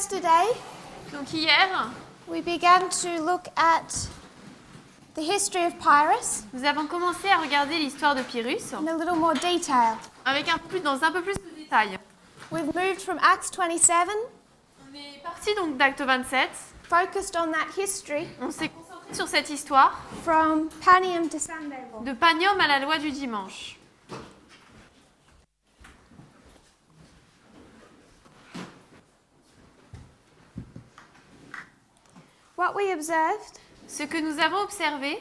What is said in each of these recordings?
yesterday, Donc hier, we began to look at the history of Pyrrhus nous avons commencé à regarder l'histoire de Pyrrhus in a little more detail. avec dans un peu plus de détails. We've moved from Acts 27, On est parti donc d'Acte 27. focused on that history, On s'est concentré sur cette histoire from Panium to Sunday law. de Panium à la loi du dimanche. What we observed Ce que nous avons observé,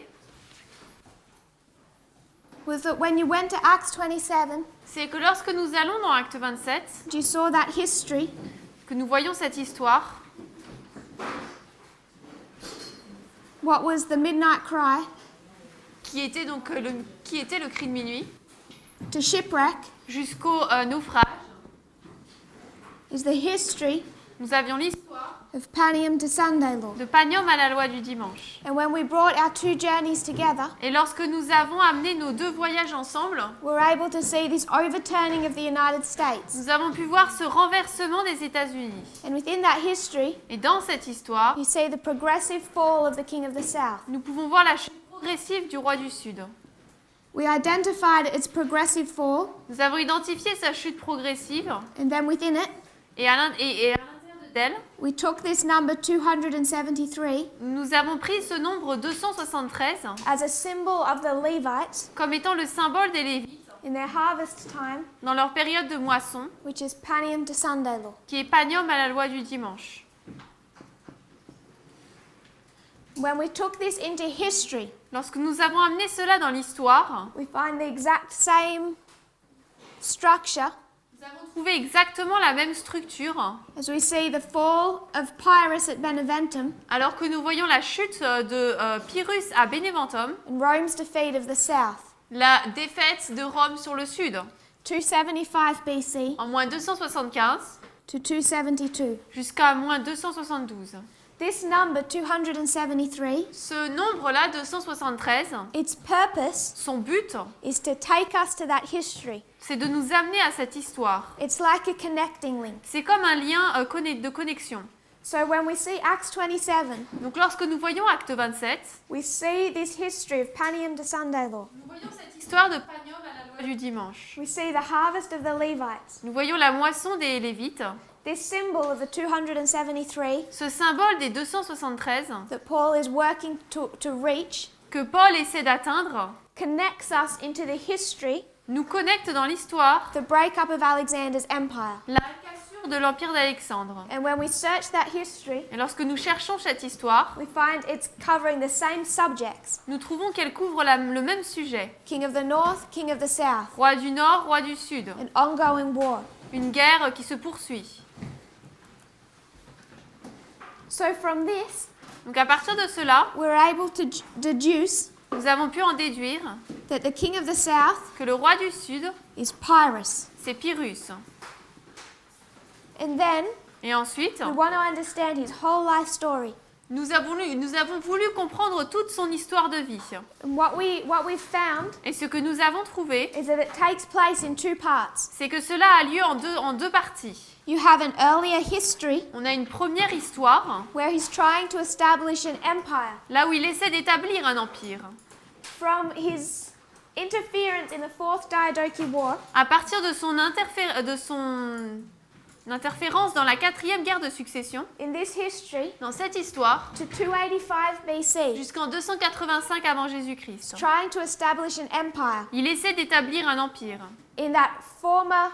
was that when you went to Acts 27, c'est que lorsque nous allons dans Acte 27, you saw that history, que nous voyons cette histoire, what was the midnight cry qui était donc le cri de minuit, to shipwreck, jusqu'au naufrage, is the history nous avions l'histoire of Panium to Sunday law. de Panium à la loi du dimanche. And when we brought our two journeys together, Et lorsque nous avons amené nos deux voyages ensemble, we were able to see this overturning of the United States. nous avons pu voir ce renversement des États-Unis. And within that history, Et dans cette histoire, you see the progressive fall of the King of the South. nous pouvons voir la chute progressive du roi du Sud. We identified its progressive fall, Nous avons identifié sa chute progressive and then within it, et à l'intérieur d'elle, we took this number 273 nous avons pris ce nombre 273 as a symbol of the Levites comme étant le symbole des Lévites in their harvest time, dans leur période de moisson, which is Panium to Sunday law. qui est Panium à la loi du dimanche. When we took this into history, Lorsque nous avons amené cela dans l'histoire, we find the exact same structure nous avons trouvé exactement la même structure, as we see the fall of Pyrrhus at Beneventum alors que nous voyons la chute de Pyrrhus à Beneventum, and Rome's defeat of the south. la défaite de Rome sur le sud, 275 BC en moins 275 to 272. jusqu'à moins 272. This number 273, Ce nombre-là, 273, its purpose son but, is to take us to that history. c'est de nous amener à cette histoire. It's like a connecting link. C'est comme un lien de connexion. So when we see Acts 27, Donc lorsque nous voyons Acte 27, we see this history of Panium to Sunday law. nous voyons cette histoire de Panium à la loi du dimanche. We see the harvest of the Levites. Nous voyons la moisson des Lévites, This symbol of the 273 ce symbole des 273 that Paul is working to reach que Paul essaie d'atteindre, connects us into the history, nous connecte dans l'histoire, the breakup of Alexander's empire. la cassure de l'empire d'Alexandre. And when we search that history, Et lorsque nous cherchons cette histoire, we find it's covering the same subjects: nous trouvons qu'elle couvre le même sujet. King of the North, King of the South, Roi du Nord, roi du Sud. an ongoing war. Une guerre qui se poursuit. So from this, Donc à partir de cela, we're able to deduce nous avons pu en déduire that the King of the South que le roi du Sud, is Pyrrhus. c'est Pyrrhus. And then Et ensuite, we want to understand his whole life story. nous avons voulu comprendre toute son histoire de vie. And what we've found Et ce que nous avons trouvé, is that it takes place in two parts. c'est que cela a lieu en deux parties. You have an earlier history On a une première histoire, where he's trying to establish an empire. là où il essaie d'établir un empire. From his interference in the Fourth Diadochi War, À partir de son interférence dans la 4e guerre de succession, in this history, dans cette histoire, to 285 BC, jusqu'en 285 avant Jésus-Christ. trying to establish an empire Il essaie d'établir un empire in that former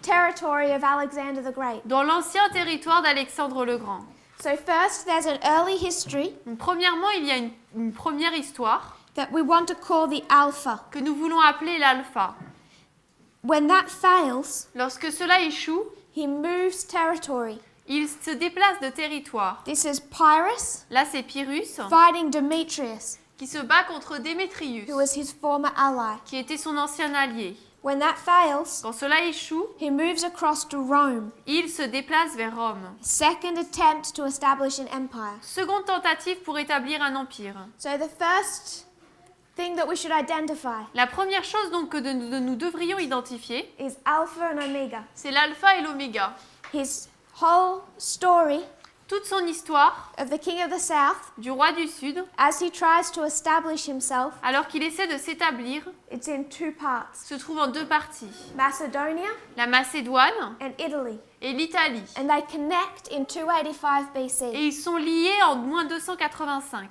territory of Alexander the Great. dans l'ancien territoire d'Alexandre le Grand. So first, there's an early history Donc, premièrement, il y a une première histoire that we want to call the Alpha. que nous voulons appeler l'Alpha. When that fails, Lorsque cela échoue, he moves territory. il se déplace de territoire. This is Pyrrhus Là, c'est Pyrrhus fighting Demetrius, qui se bat contre Démétrius, who was his former ally. qui était son ancien allié. When that fails, Quand cela échoue, he moves across to Rome. il se déplace vers Rome. Second attempt to establish an empire. Seconde tentative pour établir un empire. So the first thing that we should identify La première chose donc que nous devrions identifier, is Alpha and Omega. c'est l'alpha et l'oméga. His whole story toute son histoire of the king of the south du roi du Sud, as he tries to establish himself. alors qu'il essaie de s'établir, It's in two parts, se trouve en deux parties. Macedonia La Macédoine and Italy. et l'Italie. And they connect in 285 Et BC. ils sont liés en moins 285.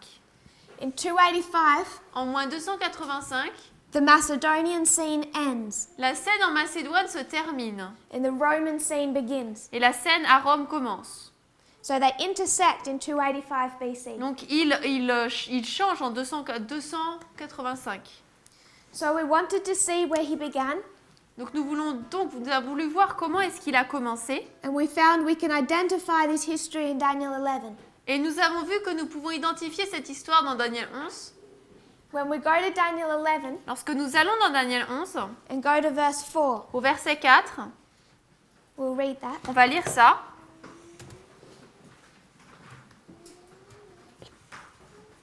In 285, En moins 285, the Macedonian scene ends la scène en Macédoine se termine and the Roman scene begins. et la scène à Rome commence. So they intersect in 285 BC. Donc il change en 285. So we wanted to see where he began, Donc nous avons voulu voir comment est-ce qu'il a commencé. and we found we can identify this history in Daniel 11. Et nous avons vu que nous pouvons identifier cette histoire dans Daniel 11. When we go to Daniel 11 Lorsque nous allons dans Daniel 11, and go to verse 4, au verset 4, we'll read that. on va lire ça.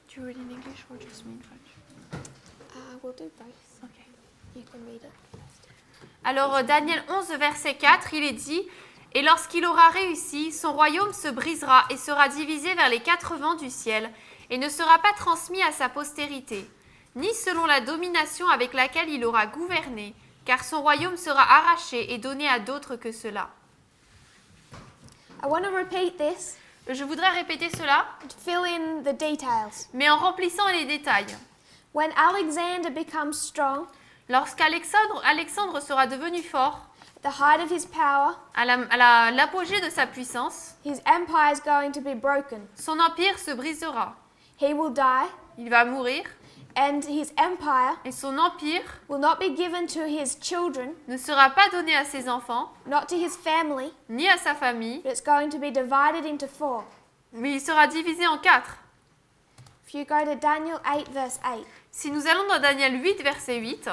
Do you read in English or just me in French? We'll do both. Okay. You can read it. Alors Daniel 11, verset 4, il est dit « Et lorsqu'il aura réussi, son royaume se brisera et sera divisé vers les quatre vents du ciel et ne sera pas transmis à sa postérité, ni selon la domination avec laquelle il aura gouverné, car son royaume sera arraché et donné à d'autres que cela. I want to repeat this Je voudrais répéter cela, to fill in the details. mais en remplissant les détails. When Alexander becomes strong, Lorsqu'Alexandre sera devenu fort, at the height of his power, à l'apogée de sa puissance, his empire is going to be broken. son empire se brisera. He will die, Il va mourir and his empire et son empire will not be given to his children, ne sera pas donné à ses enfants, not to his family, ni à sa famille, but it's going to be divided into four. mais il sera divisé en quatre. If you go to Daniel 8, verse 8, Si nous allons dans Daniel 8, verset 8,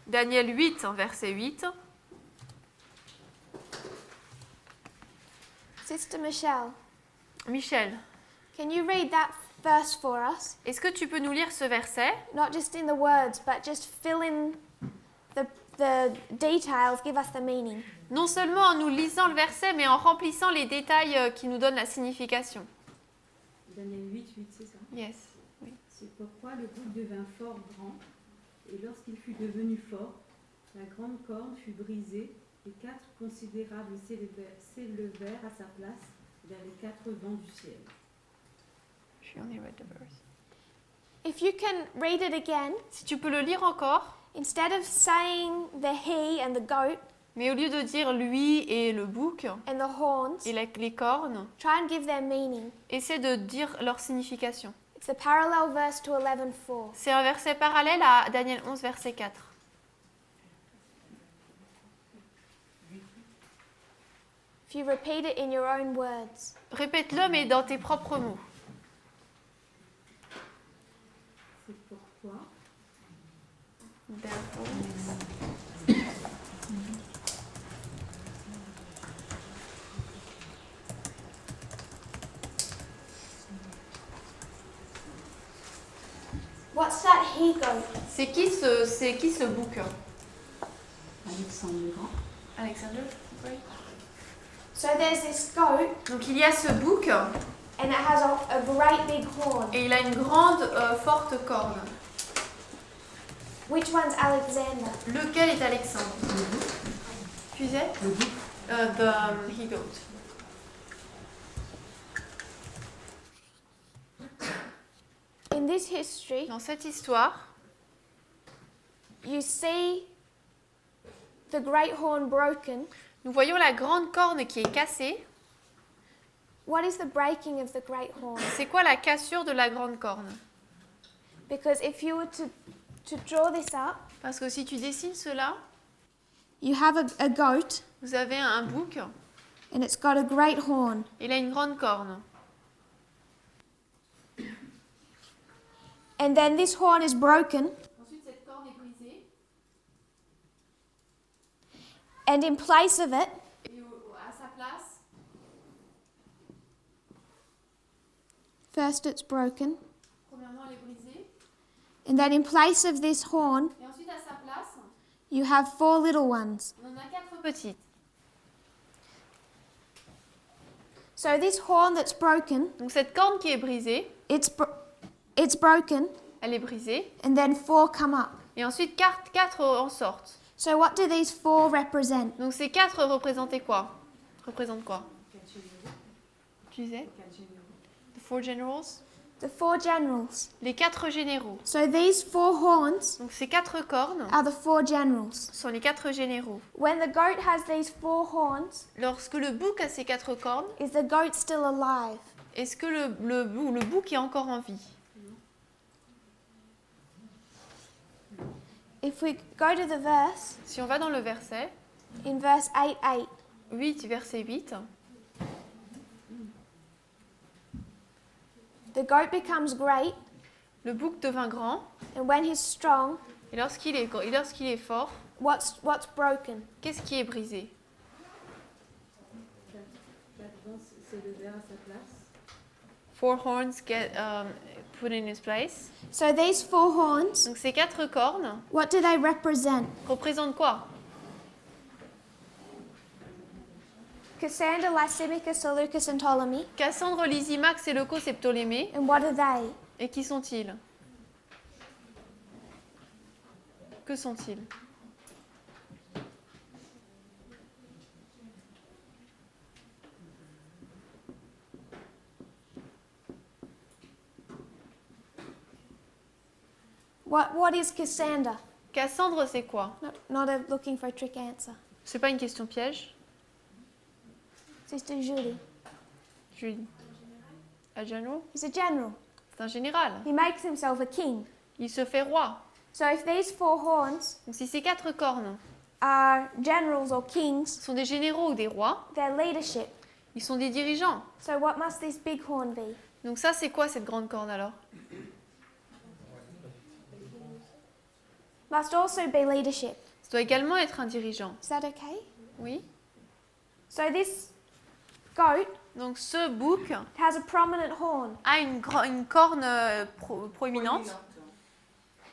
Daniel 8, verset 8, Sister Michelle, Michel, can you read that verse for us? est-ce que tu peux nous lire ce verset? Not just in the words, but just fill in the details, give us the meaning. Non seulement en nous lisant le verset, mais en remplissant les détails qui nous donnent la signification. Daniel 8, 8, c'est ça. Yes. Oui. C'est pourquoi le groupe devint fort grand, et lorsqu'il fut devenu fort, la grande corne fut brisée, et quatre considérables s'élevèrent à sa place vers les quatre vents du ciel. She only read the verse. If you can read it again, Si tu peux le lire encore, instead of saying the he and the goat mais au lieu de dire lui et le bouc and the horns, et les cornes, try and give their meaning. essaie de dire leur signification. It's the parallel verse to 11:4. C'est un verset parallèle à Daniel 11, verset 4. If you repeat it in your own words. Répète-le, mais dans tes propres mots. C'est pourquoi What's that he goat? C'est qui ce bouc? Alexandre le Grand. Alexander? Oui. So there's this goat Donc il y a ce bouc and it has a great big horn. et il a une grande, forte corne. Which one's Alexander? Lequel est Alexandre? Tu sais? Le bouc. The he-goat. In this history, Dans cette histoire, you see the great horn broken. nous voyons la grande corne qui est cassée. What is the breaking of the great horn? C'est quoi la cassure de la grande corne? Because if you were to draw this up, Parce que si tu dessines cela, you have a goat vous avez un bouc, and it's got a great horn. il a une grande corne. And then this horn is broken, Ensuite, cette corne est brisée. and in place of it, Et à sa place, first it's broken, premièrement, elle est brisée. and then in place of this horn, Et ensuite, à sa place, you have four little ones. on en a quatre petites. So this horn that's broken, Donc cette corne qui est brisée, it's broken, elle est brisée. and then 4 come up. Et ensuite, quatre en sortent. So what do these 4 represent? Donc ces 4 représentent quoi? Tu disais? The 4 generals? The 4 generals. Les 4 généraux. So these 4 horns Donc ces 4 cornes are the 4 generals. sont les 4 généraux. When the goat has these 4 horns, Lorsque le bouc a ces 4 cornes, is the goat still alive? est-ce que le bouc est encore en vie? If we go to the verse, Si on va dans le verset, in verse 8:8, 8, verset 8, the goat becomes great, le bouc devint grand, and when he's strong, et lorsqu'il est fort, what's broken? qu'est-ce qui est brisé? Quatre dents s'élevèrent à sa place. 4 horns get put in its place. So these 4 horns, Donc ces 4 cornes what do they represent? représentent quoi? Cassander, Lysimachus, Seleucus, and Ptolemy. Cassandre, Lysimaque, Séleucos et Ptolémée. And what are they? Et qui sont-ils? Que sont-ils? What is Cassander? Cassandre, c'est quoi? Not looking for a trick answer. C'est pas une question piège? Sister Julie. Julie. Un general? He's a general. C'est un général. He makes himself a king. Il se fait roi. So if these 4 horns Donc si ces 4 cornes are generals or kings, sont des généraux ou des rois, they're leadership. ils sont des dirigeants. So what must this big horn be? Donc ça, c'est quoi cette grande corne alors? Must also be leadership. Ça doit également être un dirigeant. Is that okay? Oui. So this goat Donc ce bouc has a prominent horn. a une corne proéminente.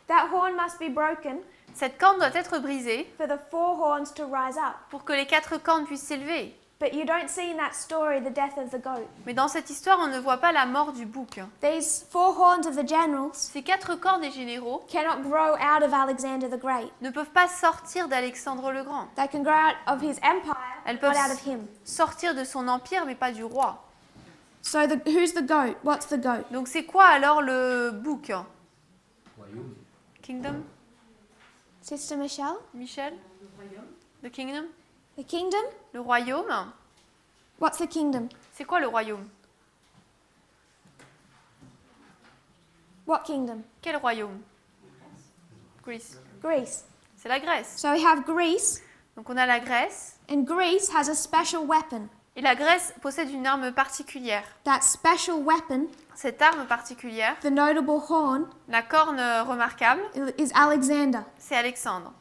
That horn must be broken Cette corne doit être brisée for the 4 horns to rise up. pour que les 4 cornes puissent s'élever. But you don't see in that story the death of the goat. Mais dans cette histoire, on ne voit pas la mort du bouc. These 4 horns of the generals Ces 4 cornes des généraux cannot grow out of Alexander the Great. ne peuvent pas sortir d'Alexandre le Grand. They can grow out of his empire, Elles not peuvent out of him. sortir de son empire, mais pas du roi. So who's the goat? What's the goat? Donc c'est quoi alors le bouc? Kingdom? Sister Michelle? Michel? The kingdom? The kingdom? Le royaume? What's the kingdom? C'est quoi le royaume? What kingdom? Quel royaume? Greece. Greece. C'est la Grèce. So we have Greece, Donc on a la Grèce. and Greece has a special weapon. Et la Grèce possède une arme particulière. That special weapon, Cette arme particulière, the notable horn, la corne remarquable, is Alexander. c'est Alexandre.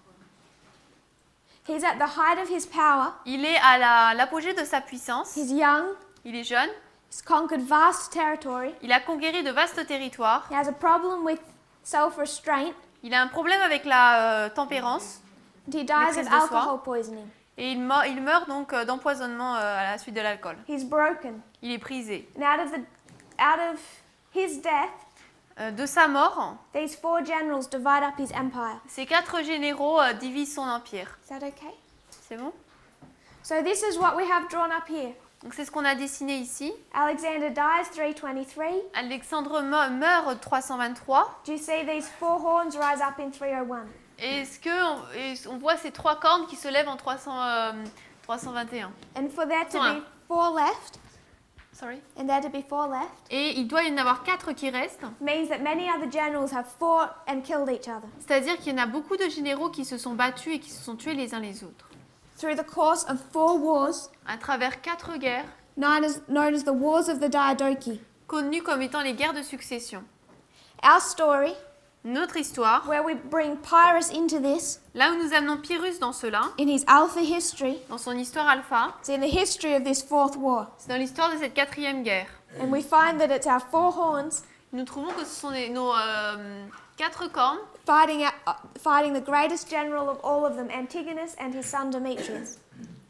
He's at the height of his power. Il est à l'apogée de sa puissance. He's young. Il est jeune. He's conquered vast territory. Il a conquéri de vastes territoires. He has a problem with self-restraint. Il a un problème avec la tempérance. And he dies Maîtrise of de soi. alcohol poisoning. Et il meurt donc d'empoisonnement à la suite de l'alcool. He's broken. Il est brisé. And out of his death, De sa mort, these 4 generals divide up his empire. ces 4 généraux divisent son empire. Is that okay? C'est bon? So this is what we have drawn up here. Donc c'est ce qu'on a dessiné ici. Alexander dies 323. Alexandre meurt 323. Do you see these 4 horns rise up in 301? Et est-ce qu'on voit ces 3 cornes qui se lèvent en 321? And for there to Ouais. be 4 left, Sorry. and there to be 4 left, Et il doit y en avoir 4 qui restent. means that many other generals have fought and killed each other. C'est-à-dire qu'il y en a beaucoup de généraux qui se sont battus et qui se sont tués les uns les autres. Through the course of 4 wars, À travers 4 guerres, known as the Wars of the Diadochi. connues comme étant les guerres de succession. Our story, Notre histoire, where we bring Pyrrhus into this, là où nous amenons Pyrrhus dans cela, in his Alpha history, dans son histoire alpha, it's in the history of this 4th war. c'est dans l'histoire de cette 4e guerre. And we find that it's our 4 horns Nous trouvons que ce sont nos 4 cornes fighting the greatest general of all of them, Antigonus, and his son Demetrius.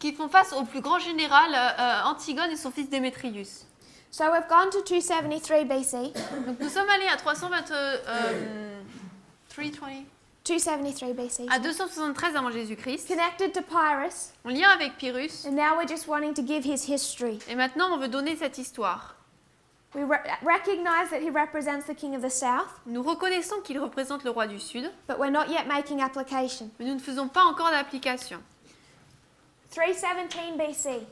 qui font face au plus grand général Antigone et son fils Démétrius. So we've gone to 273 BC, Donc nous sommes allés à 273 BC, à 273 avant Jésus-Christ, connected to Pyrrhus, en lien avec Pyrrhus, and now we're just wanting to give his history. et maintenant on veut donner cette histoire. We recognize that he represents the king of the south, Nous reconnaissons qu'il représente le roi du Sud, but we're not yet making application. mais nous ne faisons pas encore d'application. 317 BC,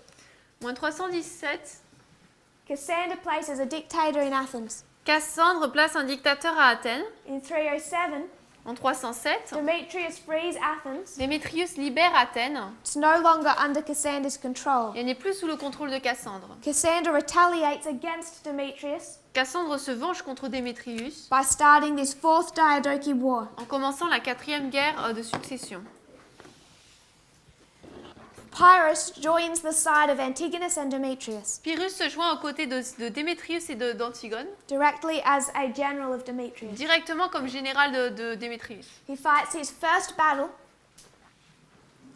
Moins 317, Cassander places a dictator in Athens. Cassandre place un dictateur à Athènes. In 307, En 307, Demetrius frees Athens. Démétrius libère Athènes It's no longer under Cassander's control. et elle n'est plus sous le contrôle de Cassandre. Cassander retaliates against Demetrius Cassandre se venge contre Démétrius by starting this fourth Diadochi War. en commençant la 4e guerre de succession. Pyrrhus joins the side of Antigonus and Demetrius, Pyrrhus se joint aux côtés de Démétrius et d'Antigone, directly as a general of Demetrius. directement comme général de Démétrius. He fights his first battle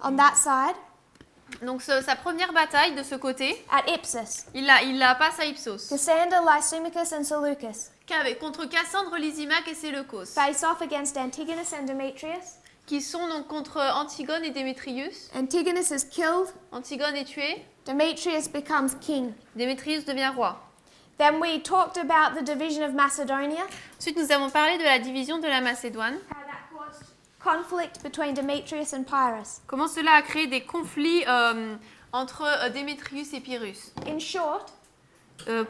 on that side Donc sa première bataille de ce côté, at Ipsus. il la passe à Ipsos, Cassander, Lysimachus, and Seleucus contre Cassandre, Lysimaque et Séleucos, face off against Antigonus and Demetrius. qui sont donc contre Antigone et Démétrius. Antigonus is killed. Antigone est tuée, Demetrius becomes king. Démétrius devient roi. Then we talked about the division of Macedonia, Ensuite, nous avons parlé de la division de la Macédoine. how that caused conflict between Demetrius and Pyrrhus. Comment cela a créé des conflits entre Démétrius et Pyrrhus. In short,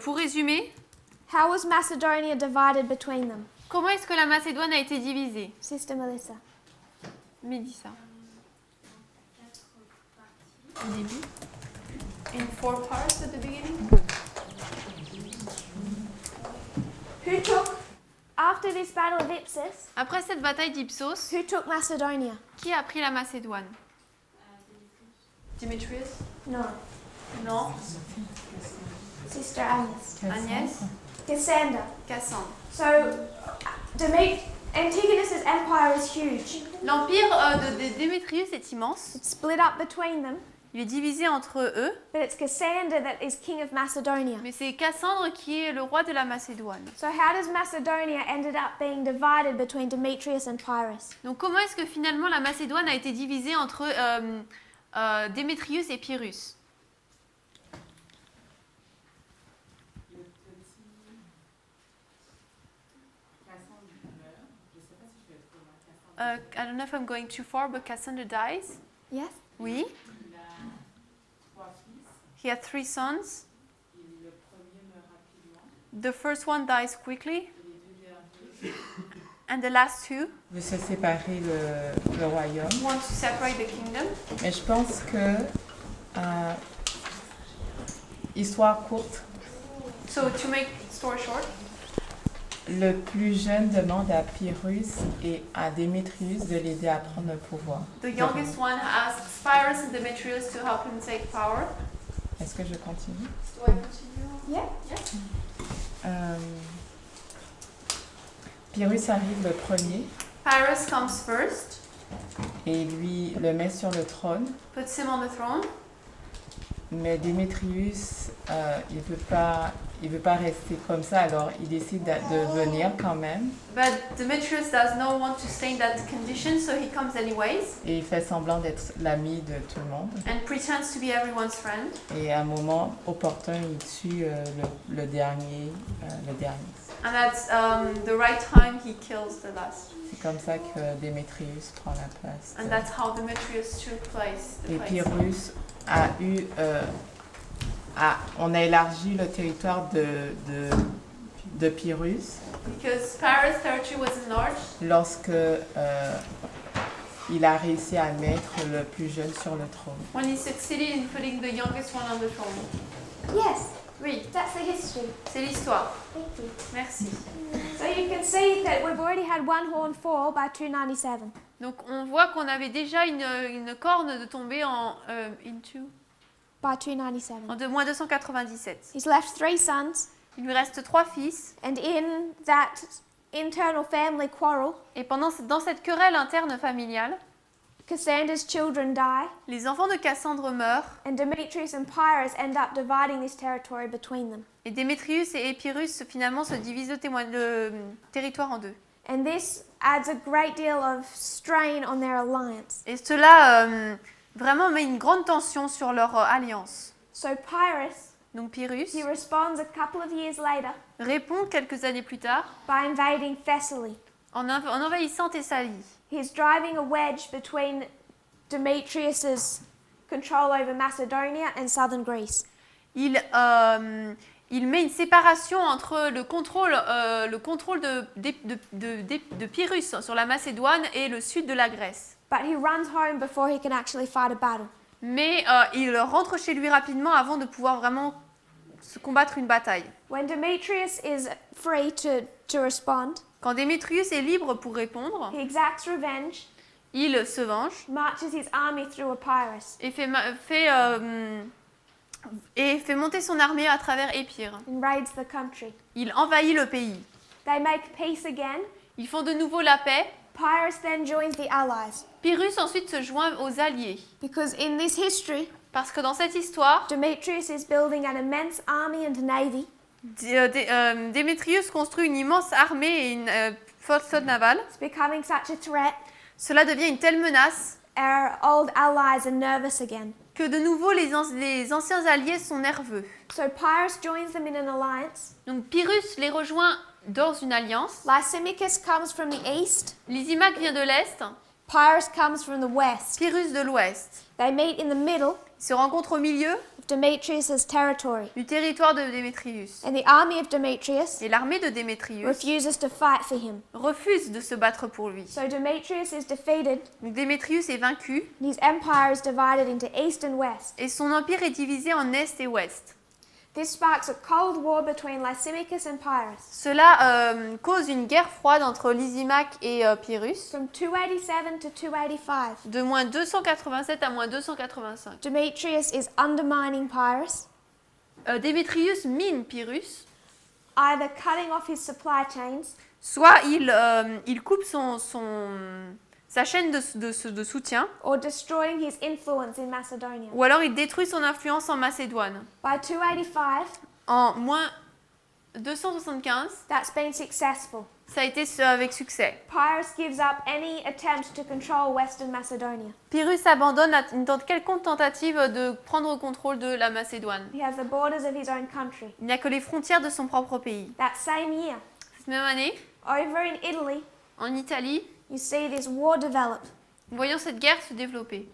Pour résumer, how was Macedonia divided between them? comment est-ce que la Macédoine a été divisée? Sister Melissa. Mélissa. Au début. In 4 parts at the beginning. Who took, after this battle of Ipsus, Après cette bataille d'Ipsos, who took Macedonia? qui a pris la Macédoine? Démétrius? No, Non. Sister Agnes. Agnès? Cassander. Cassandre. So, Antigonus's empire is huge. L'empire de Démétrius est immense. It's split up between them, Il est divisé entre eux, but it's Cassander that is king of Macedonia. mais c'est Cassandre qui est le roi de la Macédoine. So how does Macedonia ended up being divided between Demetrius and Pyrrhus? Donc comment est-ce que finalement la Macédoine a été divisée entre Démétrius et Pyrrhus? I don't know if I'm going too far, but Cassander dies. Yes? Oui. He had 3 sons. The first one dies quickly. And the last 2 veut se séparer le royaume. want to separate the kingdom. Mais je pense que, histoire courte, So to make story short, le plus jeune demande à Pyrrhus et à Démétrius de l'aider à prendre le pouvoir. the youngest one asks Pyrrhus and Demetrius to help him take power. Est-ce que je continue? Do I continue? Yeah. Pyrrhus arrive le premier Pyrrhus comes first, et lui le met sur le trône. puts him on the throne. Mais Démétrius, il veut pas rester comme ça, alors il décide de venir quand même. But Demetrius does not want to stay in that condition, so he comes anyways Et il fait semblant d'être l'ami de tout le monde. and pretends to be everyone's friend. Et à un moment opportun, il tue le dernier. And at the right time, he kills the last. C'est comme ça que Démétrius prend la place. And that's how Demetrius took place. Et Pyrrhus a eu... on a élargi le territoire de Pyrrhus Because Pyrrhus' territory was enlarged lorsque il a réussi à mettre le plus jeune sur le trône. when he succeeded in putting the youngest one on the throne. Yes, Oui, that's the history. c'est l'histoire. Thank you. Merci. So you can see that we've already had one horn fall by 297. Donc on voit qu'on avait déjà une corne de tomber By 297. en moins 297. He's left 3 sons, Il lui reste 3 fils. and in that internal family quarrel, Et dans cette querelle interne familiale, Cassandra's children die, Les enfants de Cassandre meurent, and Demetrius and Pyrrhus end up dividing this territory between them. et Démétrius et Épirus finalement se divisent le territoire en deux. And this adds a great deal of strain on their alliance. Et cela vraiment met une grande tension sur leur alliance. So Pyrrhus, Donc Pyrrhus he responds a couple of years later répond quelques années plus tard by invading Thessaly. en envahissant Thessalie. He's driving a wedge between Demetrius's control over Macedonia and southern Greece. Il met une séparation entre le contrôle de Pyrrhus sur la Macédoine et le sud de la Grèce. But he runs home before he can actually fight a battle. Mais il rentre chez lui rapidement avant de pouvoir vraiment se combattre une bataille. When Demetrius is free to respond, Quand Démétrius est libre pour répondre, he exacts revenge, il se venge marches his army through Epirus, et fait monter son armée à travers Épire. and raids the country. Il envahit le pays. They make peace again. Ils font de nouveau la paix. Pyrrhus then joins the allies. Pyrrhus ensuite se joint aux alliés. Because in this history, Parce que dans cette histoire, Demetrius is building an immense army and navy. Démétrius construit une immense armée et une flotte navale. It's becoming such a threat. Cela devient une telle menace Our old allies are nervous again. que de nouveau les anciens alliés sont nerveux. So Pyrrhus joins them in an alliance. Donc Pyrrhus les rejoint dans une alliance. Lysimachus comes from the east. Lysimaque vient de l'est, Pyrrhus comes from the west. Pyrrhus de l'ouest. They meet in the middle Ils se rencontrent au milieu of Demetrius's territory. du territoire de Démétrius. And the army of Demetrius Et l'armée de Démétrius refuses to fight for him. refuse de se battre pour lui. So Demetrius is defeated, Donc Démétrius est vaincu and his empire is divided into east and west. et son empire est divisé en est et ouest. This sparks a cold war between Lysimachus and Pyrrhus. Cela cause une guerre froide entre Lysimaque et Pyrrhus, From 287 to 285, de moins 287 à moins 285. Demetrius is undermining Pyrrhus, Démétrius mine Pyrrhus, either cutting off his supply chains soit il coupe sa chaîne de soutien, or destroying his influence in Macedonia. ou alors il détruit son influence en Macédoine. By 285, En moins 275, that's been successful. ça a été avec succès. Pyrrhus gives up any attempt to control Western Macedonia. Pyrrhus abandonne une quelconque tentative de prendre le contrôle de la Macédoine. He has the borders of his own country. Il n'y a que les frontières de son propre pays. That same year, Cette même année, over in Italy, en Italie, you see this war develop. nous voyons cette guerre se développer.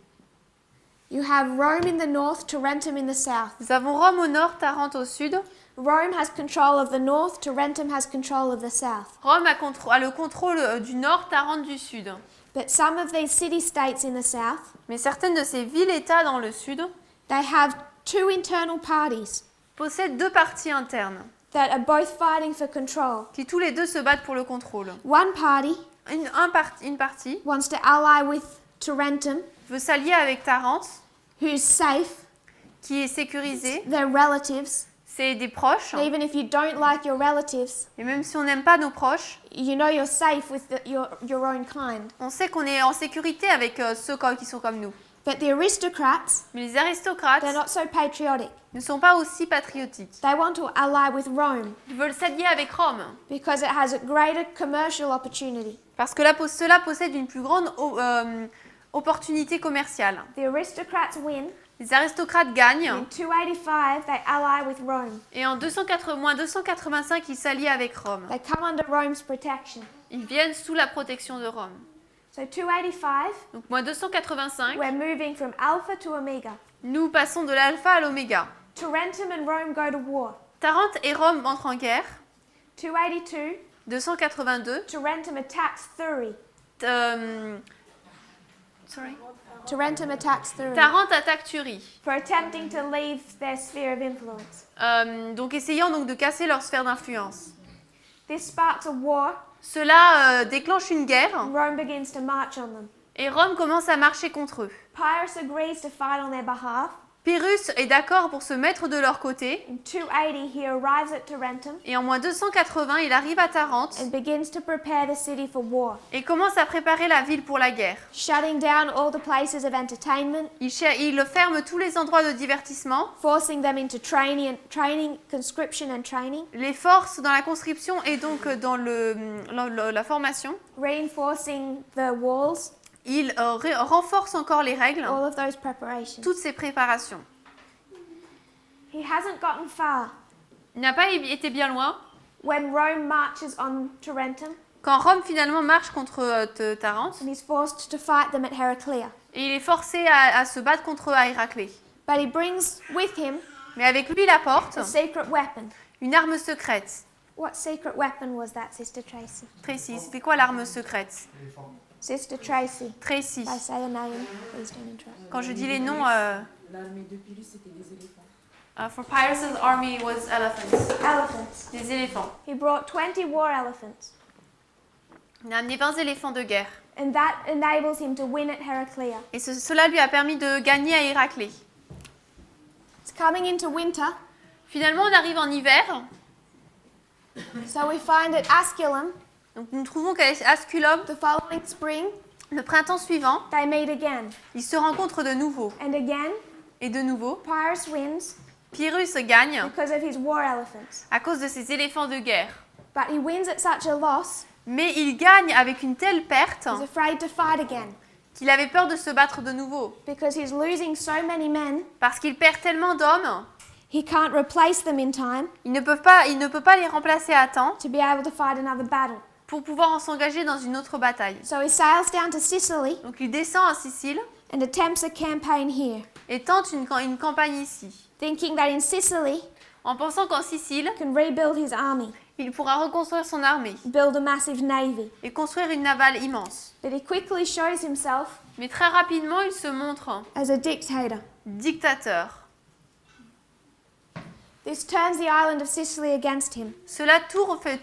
You have Rome in the north, Tarentum in the south. Nous avons Rome au nord, Tarente au sud. Rome has control of the north, Tarentum has control of the south. Rome a le contrôle du nord, Tarente du sud. But some of these city-states in the south, Mais certaines de ces villes-États dans le sud they have two internal parties possèdent deux partis internes that are both fighting for control. qui tous les deux se battent pour le contrôle. One party Une partie wants to ally with Tarentum, veut s'allier avec Tarente, who's safe, qui est sécurisée, their relatives. c'est des proches. And even if you don't like your relatives, Et même si on n'aime pas nos proches, you know you're safe with your own kind. on sait qu'on est en sécurité avec ceux qui sont comme nous. But the aristocrats, Mais les aristocrates they're not so patriotic. ne sont pas aussi patriotiques. They want to ally with Rome Ils veulent s'allier avec Rome because it has a greater commercial opportunity. parce que cela possède une plus grande opportunité commerciale. The aristocrats win. Les aristocrates gagnent In 285, they ally with Rome. et en moins 285, ils s'allient avec Rome. They come under Rome's protection. Ils viennent sous la protection de Rome. So 285, Donc moins 285, we're moving from Alpha to Omega. nous passons de l'alpha à l'oméga. Tarentum and Rome go to war. Tarente et Rome entrent en guerre. 282, 282. Tarentum attacks Thurii. Sorry. Tarentum attacks Thurii Tarente attaque Thurii. for attempting to leave their sphere of influence. Donc essayant donc de casser leur sphère d'influence. This sparks a war. Cela déclenche une guerre Rome begins to march on them. et Rome commence à marcher contre eux. Pyrrhus agrees to fight on their behalf. Pyrrhus est d'accord pour se mettre de leur côté. In 280, he arrives at Tarentum Et en moins 280, il arrive à Tarente and begins to prepare the city for war, et commence à préparer la ville pour la guerre. shutting down all the places of entertainment, Il ferme tous les endroits de divertissement, forcing them into training, conscription and training, les force dans la conscription et donc dans la formation. reinforcing the walls, Il renforce encore les règles, all of those preparations. toutes ces préparations. He hasn't gotten far Il n'a pas été bien loin when Rome marches on Tarentum quand Rome finalement marche contre Tarente and he's forced to fight them at Heraclea. et il est forcé à se battre contre Héraclée. But he brings with him Mais avec lui, il apporte a secret weapon. une arme secrète. What secret weapon was that, Sister Tracy? Tracy, c'était quoi l'arme secrète? Sister Tracy, Tracy. if I say a name, please don't interrupt. Quand je dis les noms, L'armée de Pyrrhus, c'était des éléphants. for Pyrrhus' army was elephants. Elephants. Des éléphants. He brought 20 war elephants, Il a amené 20 éléphants de guerre. and that enables him to win at Heraclea. Et cela lui a permis de gagner à Héraclée. It's coming into winter, Finalement, on arrive en hiver. so we find at Asculum, Donc nous trouvons qu'à Asculum, the following spring, le printemps suivant, they meet again. ils se rencontrent de nouveau. And again, Et de nouveau, Pyrrhus wins Pyrrhus gagne because of his war elephants. à cause de ses éléphants de guerre. But he wins at such a loss, Mais il gagne avec une telle perte he's afraid to fight again qu'il avait peur de se battre de nouveau. because he's losing so many men, Parce qu'il perd tellement d'hommes, he can't replace them in time il ne peut pas les remplacer à temps to be able to fight another battle. pour pouvoir s'engager dans une autre bataille. So he sails down to Sicily Donc il descend à Sicile and attempts a campaign here, et tente une campagne ici, thinking that in Sicily en pensant qu'en Sicile, he can rebuild his army, il pourra reconstruire son armée build a massive navy. et construire une navale immense. But he quickly shows himself Mais très rapidement, il se montre as a dictator. dictateur. This turns the island of Sicily against him. Cela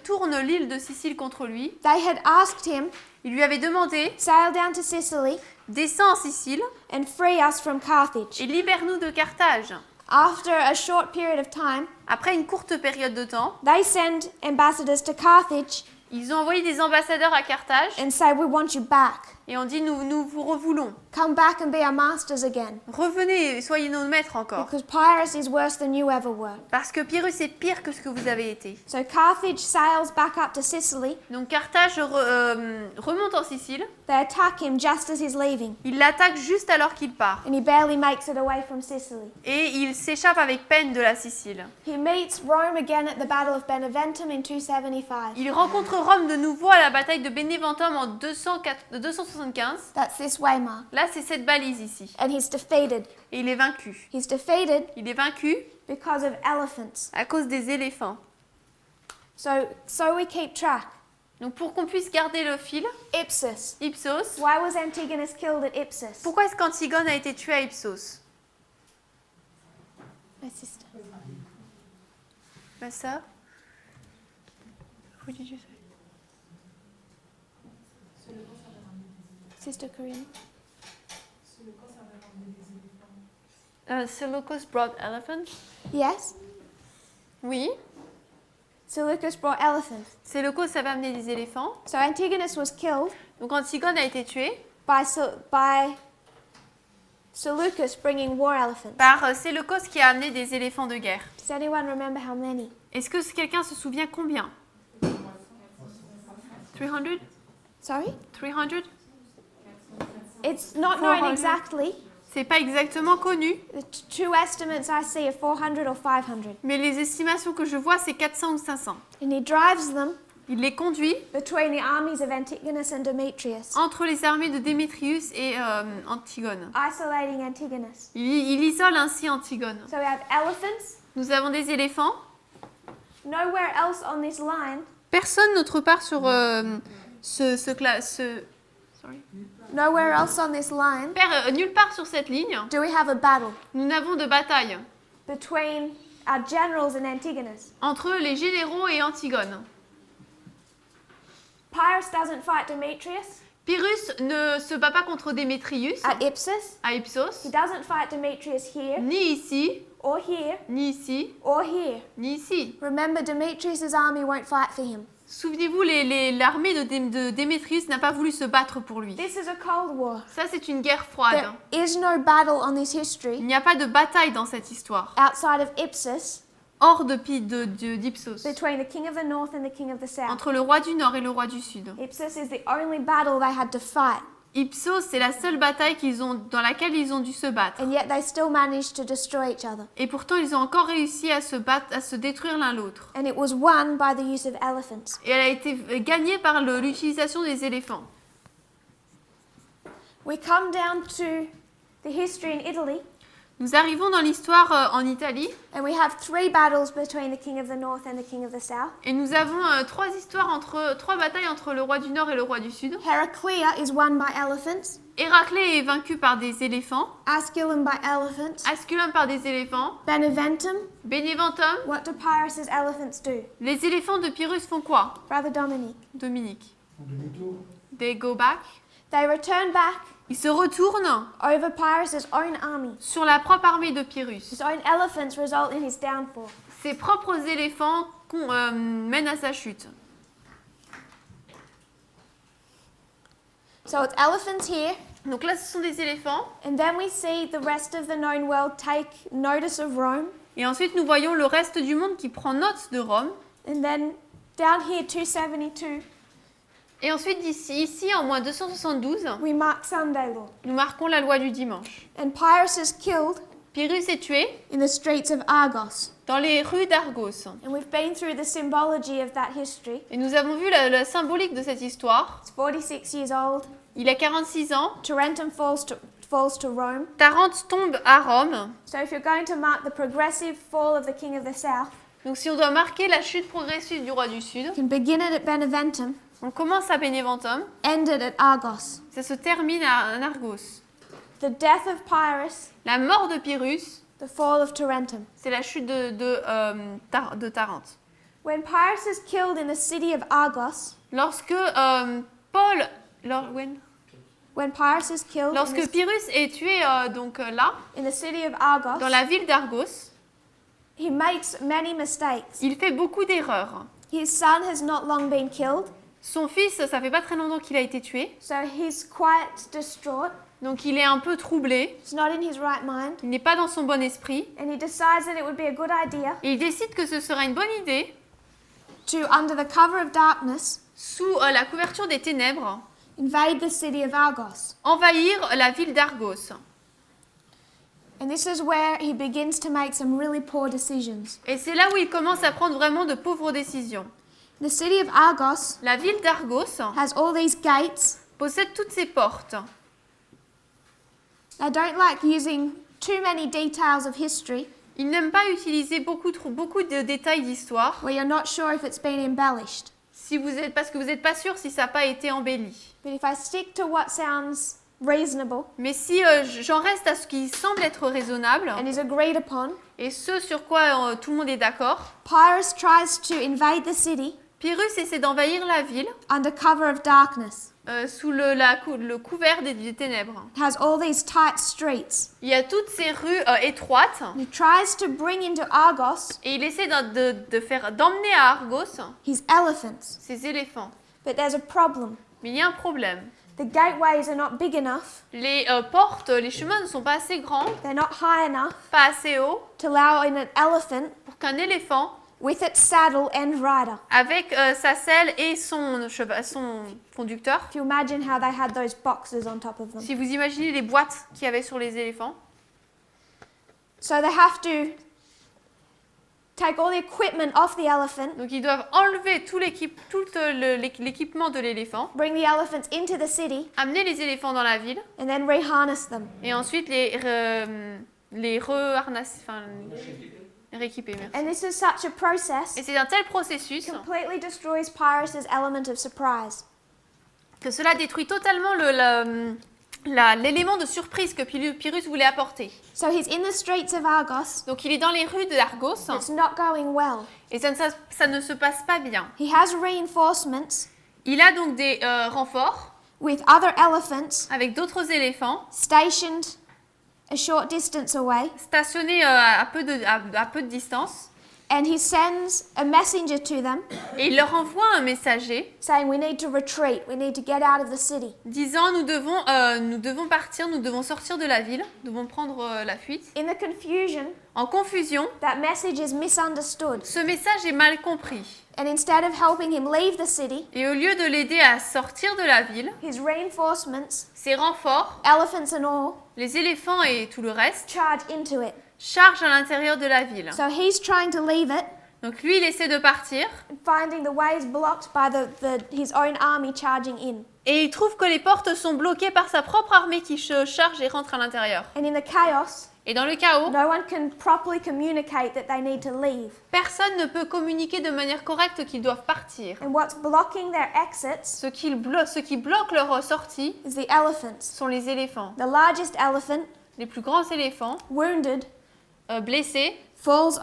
tourne l'île de Sicile contre lui. They had asked him, Il lui avait demandé sail down to Sicily « Descends en Sicile and free us from Carthage. et libère-nous de Carthage. After a short period of time, » Après une courte période de temps, they send ambassadors to Carthage ils ont envoyé des ambassadeurs à Carthage and say, we want you back. et ont dit nous vous revoulons. Come back and be our masters again. Revenez et soyez nos maîtres encore. Because Pyrrhus is worse than you ever were. Parce que Pyrrhus est pire que ce que vous avez été. So Carthage sails back up to Sicily. Donc Carthage remonte en Sicile. They attack him just as he's leaving. Il l'attaque juste alors qu'il part. And he barely makes it away from Sicily. Et il s'échappe avec peine de la Sicile. He meets Rome again at the Battle of Beneventum in 275. Il rencontre Rome de nouveau à la bataille de Beneventum en 275. That's this way, Mark. Là, c'est cette balise ici. And he's defeated. Et il est vaincu. He's defeated Il est vaincu because of elephants. à cause des éléphants. So we keep track. Donc pour qu'on puisse garder le fil, Ipsus. Ipsos. Why was Antigonus killed at Ipsus? Pourquoi est-ce qu'Antigone a été tuée à Ipsos? My sister. Ma sœur? Who did you say? Sister Corinne. Seleucus brought elephants. Yes. Oui. Seleucus brought elephants. Seleucus avait amené des éléphants. So Antigonus was killed Donc Antigone a été tuée by Seleucus bringing war elephants. par Seleucus qui a amené des éléphants de guerre. Does anyone remember how many? Est-ce que quelqu'un se souvient combien? 300? Sorry? 300? It's not known 400. exactly. C'est pas exactement connu, The two estimates I see are 400 or 500. mais les estimations que je vois, c'est 400 ou 500. And he drives them Il les conduit between the armies of Antigonus and Demetrius, entre les armées de Démétrius et Antigone. isolating Antigonus. Il isole ainsi Antigone. So we have elephants. Nous avons des éléphants. Nowhere else on this line. Personne d'autre part sur Nowhere else on this line nulle part sur cette ligne, do we have a battle nous n'avons de bataille between our generals and Antigonus. entre les généraux et Antigone. Pyrrhus doesn't fight Demetrius. Pyrrhus ne se bat pas contre Démétrius at Ipsus. à Ipsos, He doesn't fight Demetrius here, ni ici, or here, ni ici, or here. ni ici. Remember, Demetrius' army won't fight for him. Souvenez-vous, l'armée de Démétrius n'a pas voulu se battre pour lui. This is a Cold War. Ça, c'est une guerre froide. There is no battle on this Il history n'y a pas de bataille dans cette histoire, outside of Ipsus hors d'Ipsos, between the king of the north and the king of the south. entre le roi du Nord et le roi du Sud. Ipsus is the only battle they had to fight, Ipsos, c'est la seule bataille dans laquelle ils ont dû se battre. and yet they still managed to destroy each other. Et pourtant, ils ont encore réussi à se battre, à se détruire l'un l'autre. And it was won by the use of elephants. Et elle a été gagnée par l'utilisation des éléphants. We come down to the history in Italy, Nous arrivons dans l'histoire en Italie and we have 3 battles between the king of the north and the king of the south. et nous avons trois batailles entre le roi du Nord et le roi du Sud. Heraclea is won by elephants, Héraclée est vaincu par des éléphants, Asculum by elephants, Asculum par des éléphants, Beneventum. Beneventum. What do Pyrrhus's elephants do? Les éléphants de Pyrrhus font quoi, Brother Dominic. Dominique? Demi-tour. They go back. They return back Ils se retournent over Pyrrhus's own army. sur la propre armée de Pyrrhus. His own elephants result in his downfall. Ses propres éléphants mènent à sa chute. So it's elephants here, Donc là, ce sont des éléphants. and then we see the rest of the known world take notice of Rome, Et ensuite, nous voyons le reste du monde qui prend note de Rome. and then down here 272 Et ensuite, ici, en moins 272, we mark Sunday law. nous marquons la loi du dimanche. And Pyrrhus is killed Pyrrhus est tué in the streets of Argos. dans les rues d'Argos. And we've been through the symbology of that history. Et nous avons vu la symbolique de cette histoire. It's 46 years old. Il a 46 ans. Tarentum falls to Rome. Tarente tombe à Rome. So if you're going to mark the progressive fall of the king of the south, Donc si on doit marquer la chute progressive du roi du Sud, you can begin it at Beneventum, on commence à Beneventum, end it at Argos. ça se termine à Argos. The death of Pyrrhus, La mort de Pyrrhus, the fall of Tarentum. c'est la chute de Tarente. When Pyrrhus is killed in the city of Argos, Lorsque when Pyrrhus is killed lorsque Pyrrhus est tué là, in the city of Argos, dans la ville d'Argos, he makes many mistakes. il fait beaucoup d'erreurs. His son has not long been killed, Son fils, ça fait pas très longtemps qu'il a été tué, so he's quite distraught. donc il est un peu troublé, He's not in his right mind, il n'est pas dans son bon esprit, and he decides that it would be a good idea et il décide que ce serait une bonne idée, to, under the cover of darkness, sous la couverture des ténèbres, invade the city of Argos. envahir la ville d'Argos. And this is where he begins to make some really poor decisions. Et c'est là où il commence à prendre vraiment de pauvres décisions. The city of Argos La ville d'Argos has all these gates. possède toutes ses portes. They don't like using too many details of history Il n'aime pas utiliser beaucoup de détails d'histoire where you're not sure if it's been embellished. parce que vous n'êtes pas sûr si ça n'a pas été embelli. But if I stick to what sounds reasonable Mais si j'en reste à ce qui semble être raisonnable, and is agreed upon, et ce sur quoi tout le monde est d'accord, Pyrrhus tries to invade the city Pyrrhus essaie d'envahir la ville under cover of darkness. sous le couvert des ténèbres. It has all these tight streets. Il y a toutes ces rues étroites, And he tries to bring into Argos et il essaie d'emmener à Argos his elephants. ses éléphants. But there's a problem. Mais il y a un problème. The gateways are not big enough, Les portes, les chemins ne sont pas assez grands, they're not high enough pas assez hauts, to allow in an elephant pour qu'un éléphant, with its saddle and rider. avec sa selle et son conducteur, If you imagine how they had those boxes on top of them. si vous imaginez les boîtes qu'il y avait sur les éléphants, So they have to take all the equipment off the elephant, donc ils doivent enlever tout l'équipement de l'éléphant, bring the elephants into the city, amener les éléphants dans la ville, and then reharness them. et ensuite les reharnasser, enfin les rééquiper. Merci. And this is such a process, Et c'est un tel processus completely destroys Pyrrhus's element of surprise. que cela détruit totalement l'élément de surprise que Pyrrhus voulait apporter. So he's in the streets of Argos. Donc il est dans les rues d'Argos It's not going well. et ça ne se passe pas bien. He has reinforcements, Il a donc des renforts, with other elephants avec d'autres éléphants stationed a short distance away, stationnés à peu de distance. and he sends a messenger to them Et il leur envoie un messager saying, "We need to retreat, we need to get out of the city." disant nous devons partir, nous devons sortir de la ville, nous devons prendre la fuite. In the confusion, En confusion, that message is misunderstood, ce message est mal compris. and instead of helping him leave the city, Et au lieu de l'aider à sortir de la ville, his reinforcements, ses renforts, elephants and all, les éléphants et tout le reste, charge into it. chargent à l'intérieur de la ville. So he's trying to leave it, Donc lui, il essaie de partir and finding the ways blocked by his own army charging in. et il trouve que les portes sont bloquées par sa propre armée qui se charge et rentre à l'intérieur. And in the chaos, Et dans le chaos, no one can properly communicate that they need to leave. personne ne peut communiquer de manière correcte qu'ils doivent partir. And what's blocking their exits Ce qui bloque leur sortie is the elephants. sont les éléphants. The largest elephant, Les plus grands éléphants, wounded, blessés, falls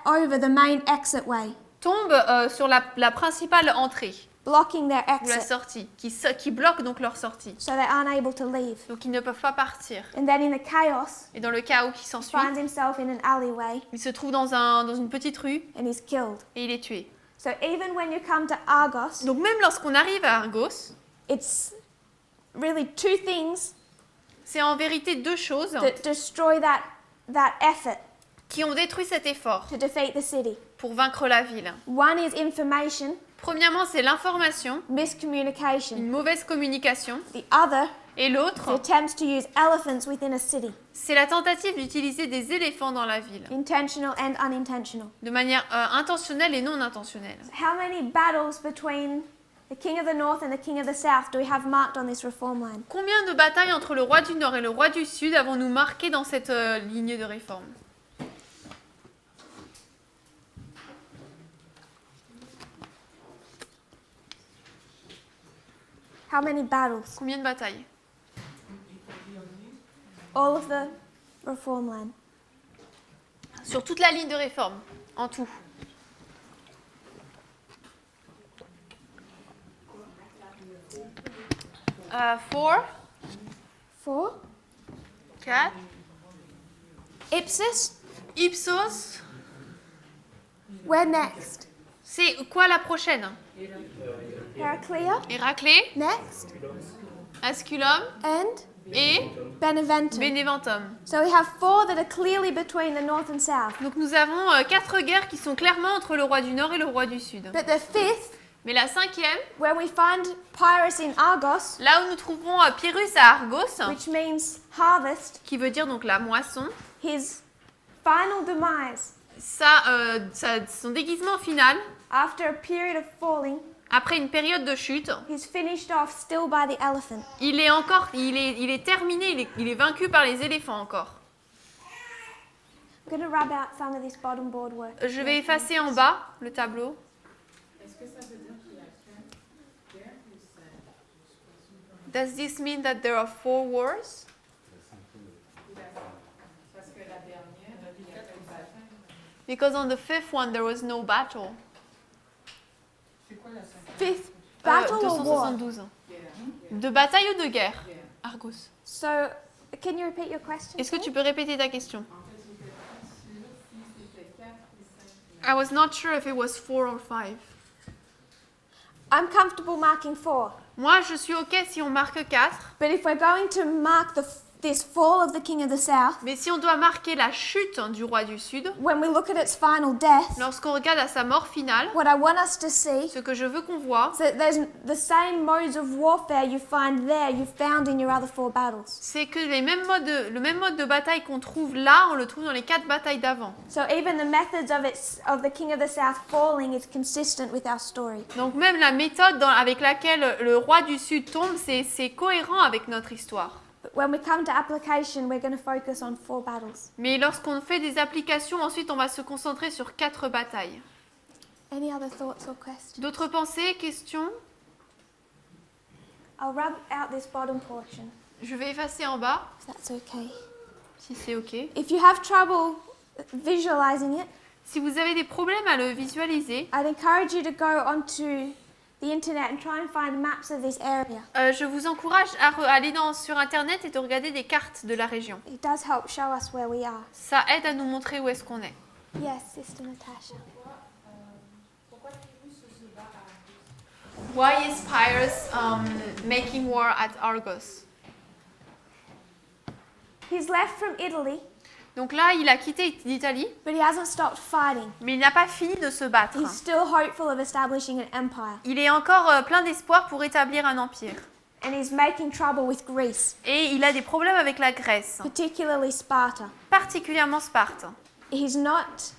over the main exit way, tombent sur la principale entrée blocking their ou la exit, sortie, qui bloque donc leur sortie. so they're unable to leave. Donc ils ne peuvent pas partir. And then in the chaos, Et dans le chaos qui s'ensuit, finds himself in an alleyway il se trouve dans une petite rue and he's killed. et il est tué. So even when you come to Argos, Donc même lorsqu'on arrive à Argos, it's really two things c'est en vérité deux choses that destroy that effort qui ont détruit cet effort to defeat the city. pour vaincre la ville. One is information, Premièrement, c'est l'information, miscommunication. une mauvaise communication. The other, Et the l'autre, attempts to use elephants within a city, c'est la tentative d'utiliser des éléphants dans la ville, intentional and unintentional. de manière intentionnelle et non intentionnelle. How many battles between the king of the north and the king of the south do we have marked on this reform line? Combien de batailles entre le roi du Nord et le roi du Sud avons-nous marquées dans cette ligne de réforme? How many battles? Combien de batailles? All of the reform line. Sur toute la ligne de réforme, en tout. Four, 4. 4, Ipsus. Ipsos, Where next? c'est quoi la prochaine? Heraclea. Héraclée, Next. Asculum And et Beneventum. Beneventum. So we have 4 that are clearly between the north and south. Donc nous avons 4 guerres qui sont clairement entre le roi du Nord et le roi du Sud. But the 5th, Mais la 5e, where we find Pyrrhus in Argos, là où nous trouverons Pyrrhus à Argos, which means harvest, qui veut dire donc la moisson, his final demise son déguisement final, after a period of falling, après une période de chute, he's finished off still by the elephant. il est terminé, il est vaincu par les éléphants encore. I'm going to rub out some of this bottom board work. Je vais effacer en bas le tableau. Est-ce que ça veut dire qu'il y a 4 guerres ou c'est... Does this mean that there are 4 wars? Parce que la dernière, il y a 4 batailles. Because on the 5th one there was no battle. C'est quoi la 5e? 5th battle or war? 272. De bataille ou de guerre? Argos. So, can you repeat your question? Est-ce que tu peux répéter ta question? En fait, j'étais pas sûre si c'était 4 ou 5. I was not sure if it was 4 or 5. I'm comfortable marking 4. Moi, je suis OK si on marque 4. But if we're going to mark this fall of the king of the south, Mais si on doit marquer la chute du roi du Sud, when we look at its final death, lorsqu'on regarde à sa mort finale, what I want us to see ce que je veux qu'on voit, is that there's the same modes of warfare you find there, you found in your other 4 battles. c'est que le même mode de bataille qu'on trouve là, on le trouve dans les 4 batailles d'avant. So even the methods of the king of the south falling is consistent with our story. Donc même la méthode avec laquelle le roi du Sud tombe, c'est cohérent avec notre histoire. But when we come to application, we're going to focus on 4 battles. Mais lorsqu'on fait des applications, ensuite on va se concentrer sur 4 batailles. Any other thoughts or questions? D'autres pensées, questions? I'll rub out this bottom portion, Je vais effacer en bas, if that's okay. si c'est OK. If you have trouble visualizing it, Si vous avez des problèmes à le visualiser, I'd encourage you to go onto the internet and try and find maps of this area. Je vous encourage à aller sur Internet et de regarder des cartes de la région. It does help show us where we are. Ça aide à nous montrer où est-ce qu'on est. Yes, Sister Natasha. Why is Pyrrhus making war at Argos? He's left from Italy, Donc là, il a quitté l'Italie, but he hasn't stopped fighting. mais il n'a pas fini de se battre. He's still hopeful of establishing an empire, Il est encore plein d'espoir pour établir un empire. and he's making trouble with Greece, Et il a des problèmes avec la Grèce, particularly Sparta. particulièrement Sparte. He's not,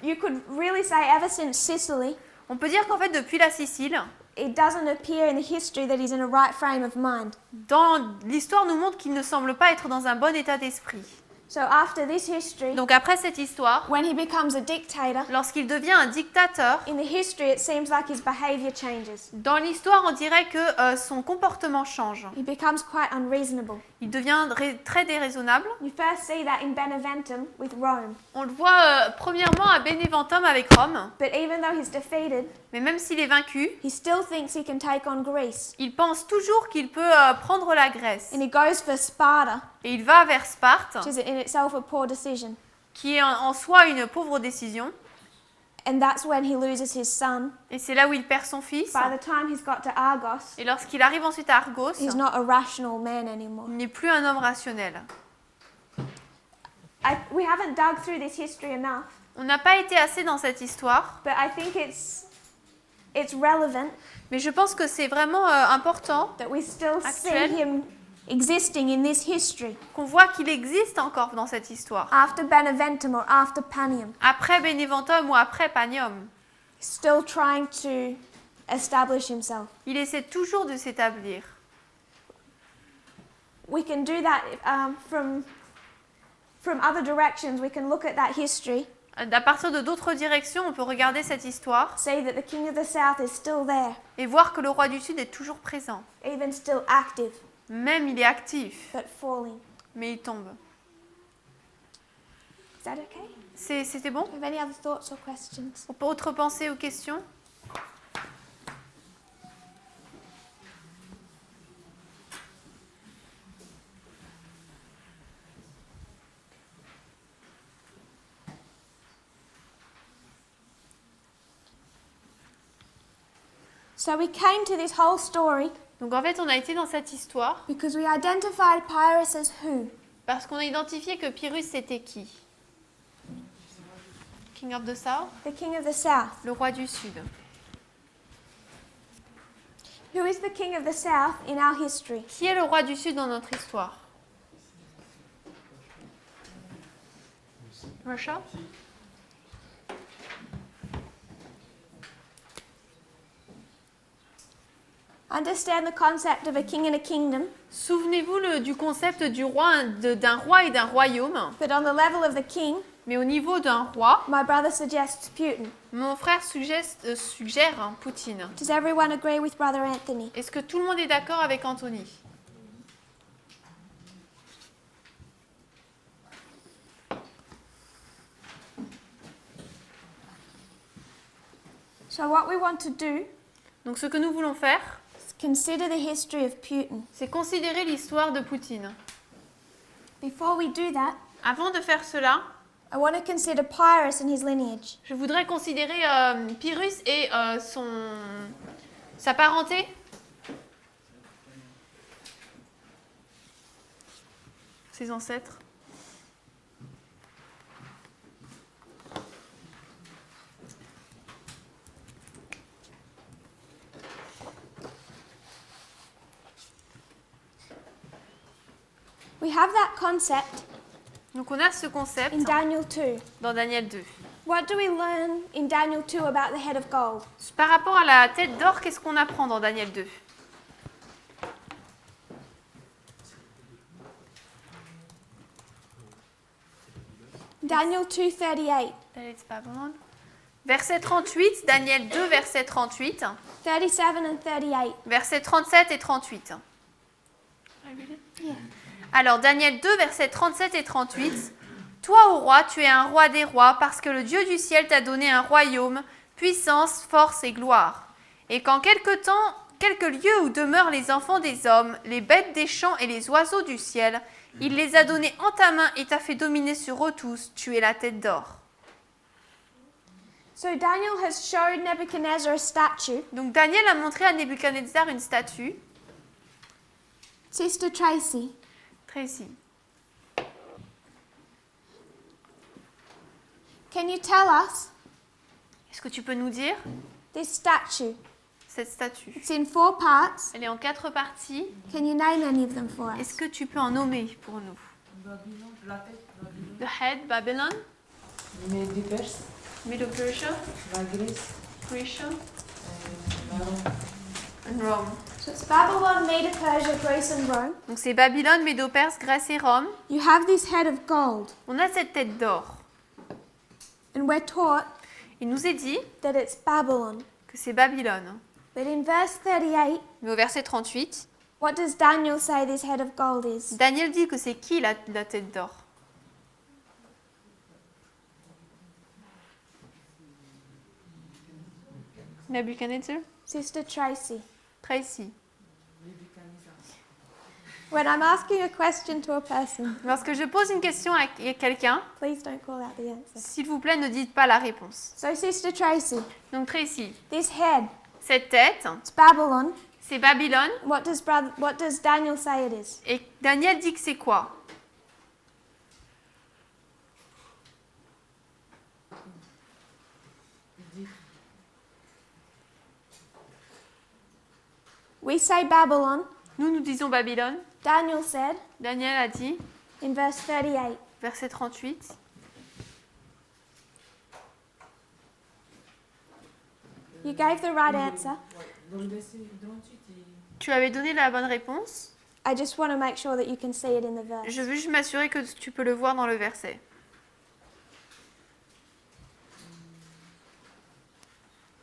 you could really say, ever since Sicily, On peut dire qu'en fait, depuis la Sicile, it doesn't appear in the history that he's in a right frame of mind. dans l'histoire nous montre qu'il ne semble pas être dans un bon état d'esprit. So after this history, Donc après cette histoire, when he becomes a dictator, lorsqu'il devient un dictateur, in the history it seems like his behavior changes. dans l'histoire, on dirait que son comportement change. He becomes quite unreasonable. Il devient très déraisonnable. You first see that in Beneventum with Rome. On le voit premièrement à Beneventum avec Rome, But even though he's defeated, mais même s'il est vaincu, he still thinks he can take on Greece. il pense toujours qu'il peut prendre la Grèce. And he goes for Sparta, Et il va vers Sparte, which is in itself a poor decision. qui est en soi une pauvre décision. And that's when he loses his son. Et c'est là où il perd son fils. By the time he's got to Argos, Et lorsqu'il arrive ensuite à Argos, he's not a rational man anymore. il n'est plus un homme rationnel. We haven't dug through this history enough, On n'a pas été assez dans cette histoire, but I think it's relevant mais je pense que c'est vraiment important that we still see Actuel. him existing in this history qu'on voit qu'il existe encore dans cette histoire. after Beneventum or after Panium, Après Beneventum ou après Panium, still trying to establish himself. il essaie toujours de s'établir. We can do that from other directions. We can look at that history, À partir de d'autres directions, on peut regarder cette histoire say that the king of the south is still there, et voir que le roi du Sud est toujours présent. even still active, Même il est actif, but falling. mais il tombe. Is that okay? C'était bon? Do you have any other thoughts or questions? Autre pensée ou questions? So we came to this whole story Donc en fait, on a été dans cette histoire because we identified Pyrrhus as who? parce qu'on a identifié que Pyrrhus c'était qui? King of the South? The king of the south. Le roi du Sud. Who is the king of the south in our history? Qui est le roi du Sud dans notre histoire? Russia? Understand the concept of a king and a kingdom, Souvenez-vous du concept du roi, d'un roi et d'un royaume, but on the level of the king, mais au niveau d'un roi, my brother suggests Putin. mon frère suggère Poutine. Does everyone agree with Brother Anthony? Est-ce que tout le monde est d'accord avec Anthony? So what we want to do Donc ce que nous voulons faire, is consider the history of Putin. c'est considérer l'histoire de Poutine. Before we do that, Avant de faire cela, I want to consider Pyrrhus and his lineage. je voudrais considérer Pyrrhus et sa parenté. Ses ancêtres. We have that concept Donc on a ce concept in Daniel 2. dans Daniel 2. What do we learn in Daniel 2 about the head of gold? Par rapport à la tête d'or, qu'est-ce qu'on apprend dans Daniel 2? Daniel 2:38, Verset 38, Daniel 2, verset 38, 37 and 38. verset 37 et 38. Alors, Daniel 2, versets 37 et 38. Toi, ô roi, tu es un roi des rois, parce que le Dieu du ciel t'a donné un royaume, puissance, force et gloire. Et qu'en quelques lieux où demeurent les enfants des hommes, les bêtes des champs et les oiseaux du ciel, il les a donnés en ta main et t'a fait dominer sur eux tous. Tu es la tête d'or. So Daniel has showed Nebuchadnezzar a statue. Donc Daniel a montré à Nebuchadnezzar une statue. Sister Tracy, Tracy, can you tell us est-ce que tu peux nous dire this statue? cette statue? It's in 4 parts. Elle est en 4 parties. Can you name any of them for us? Est-ce que tu peux en nommer pour nous? Babylone, la tête, Babylone. The head, Babylon, Mais des Perses, Middle Persia, la Grèce, Persia, la Rome. and Rome. So it's Babylon, Medo Persia, Greece and Rome. Donc c'est Babylone, Médo-Perse, Grèce et Rome. You have this head of gold, On a cette tête d'or. and we're taught Il nous est dit that it's Babylon. que c'est Babylone. But in verse 38, Mais au verset 38, what does Daniel say this head of gold is? Daniel dit que c'est qui la tête d'or? Nebuchadnezzar? Sister Tracy. Tracy. When I'm asking a question to a person, Lorsque je pose une question à quelqu'un, please don't call out the answer. s'il vous plaît, ne dites pas la réponse. So, Sister Tracy, Donc Tracy, this head, cette tête, it's Babylon. c'est Babylone. What does Daniel say it is? Et Daniel dit que c'est quoi? We say Babylon. Nous disons Babylone. Daniel said Daniel a dit, in verse 38. verset 38. You gave the right answer. Dans le verset 38, Tu avais donné la bonne réponse. I just want to make sure that you can see it in the verse. Je veux juste m'assurer que tu peux le voir dans le verset.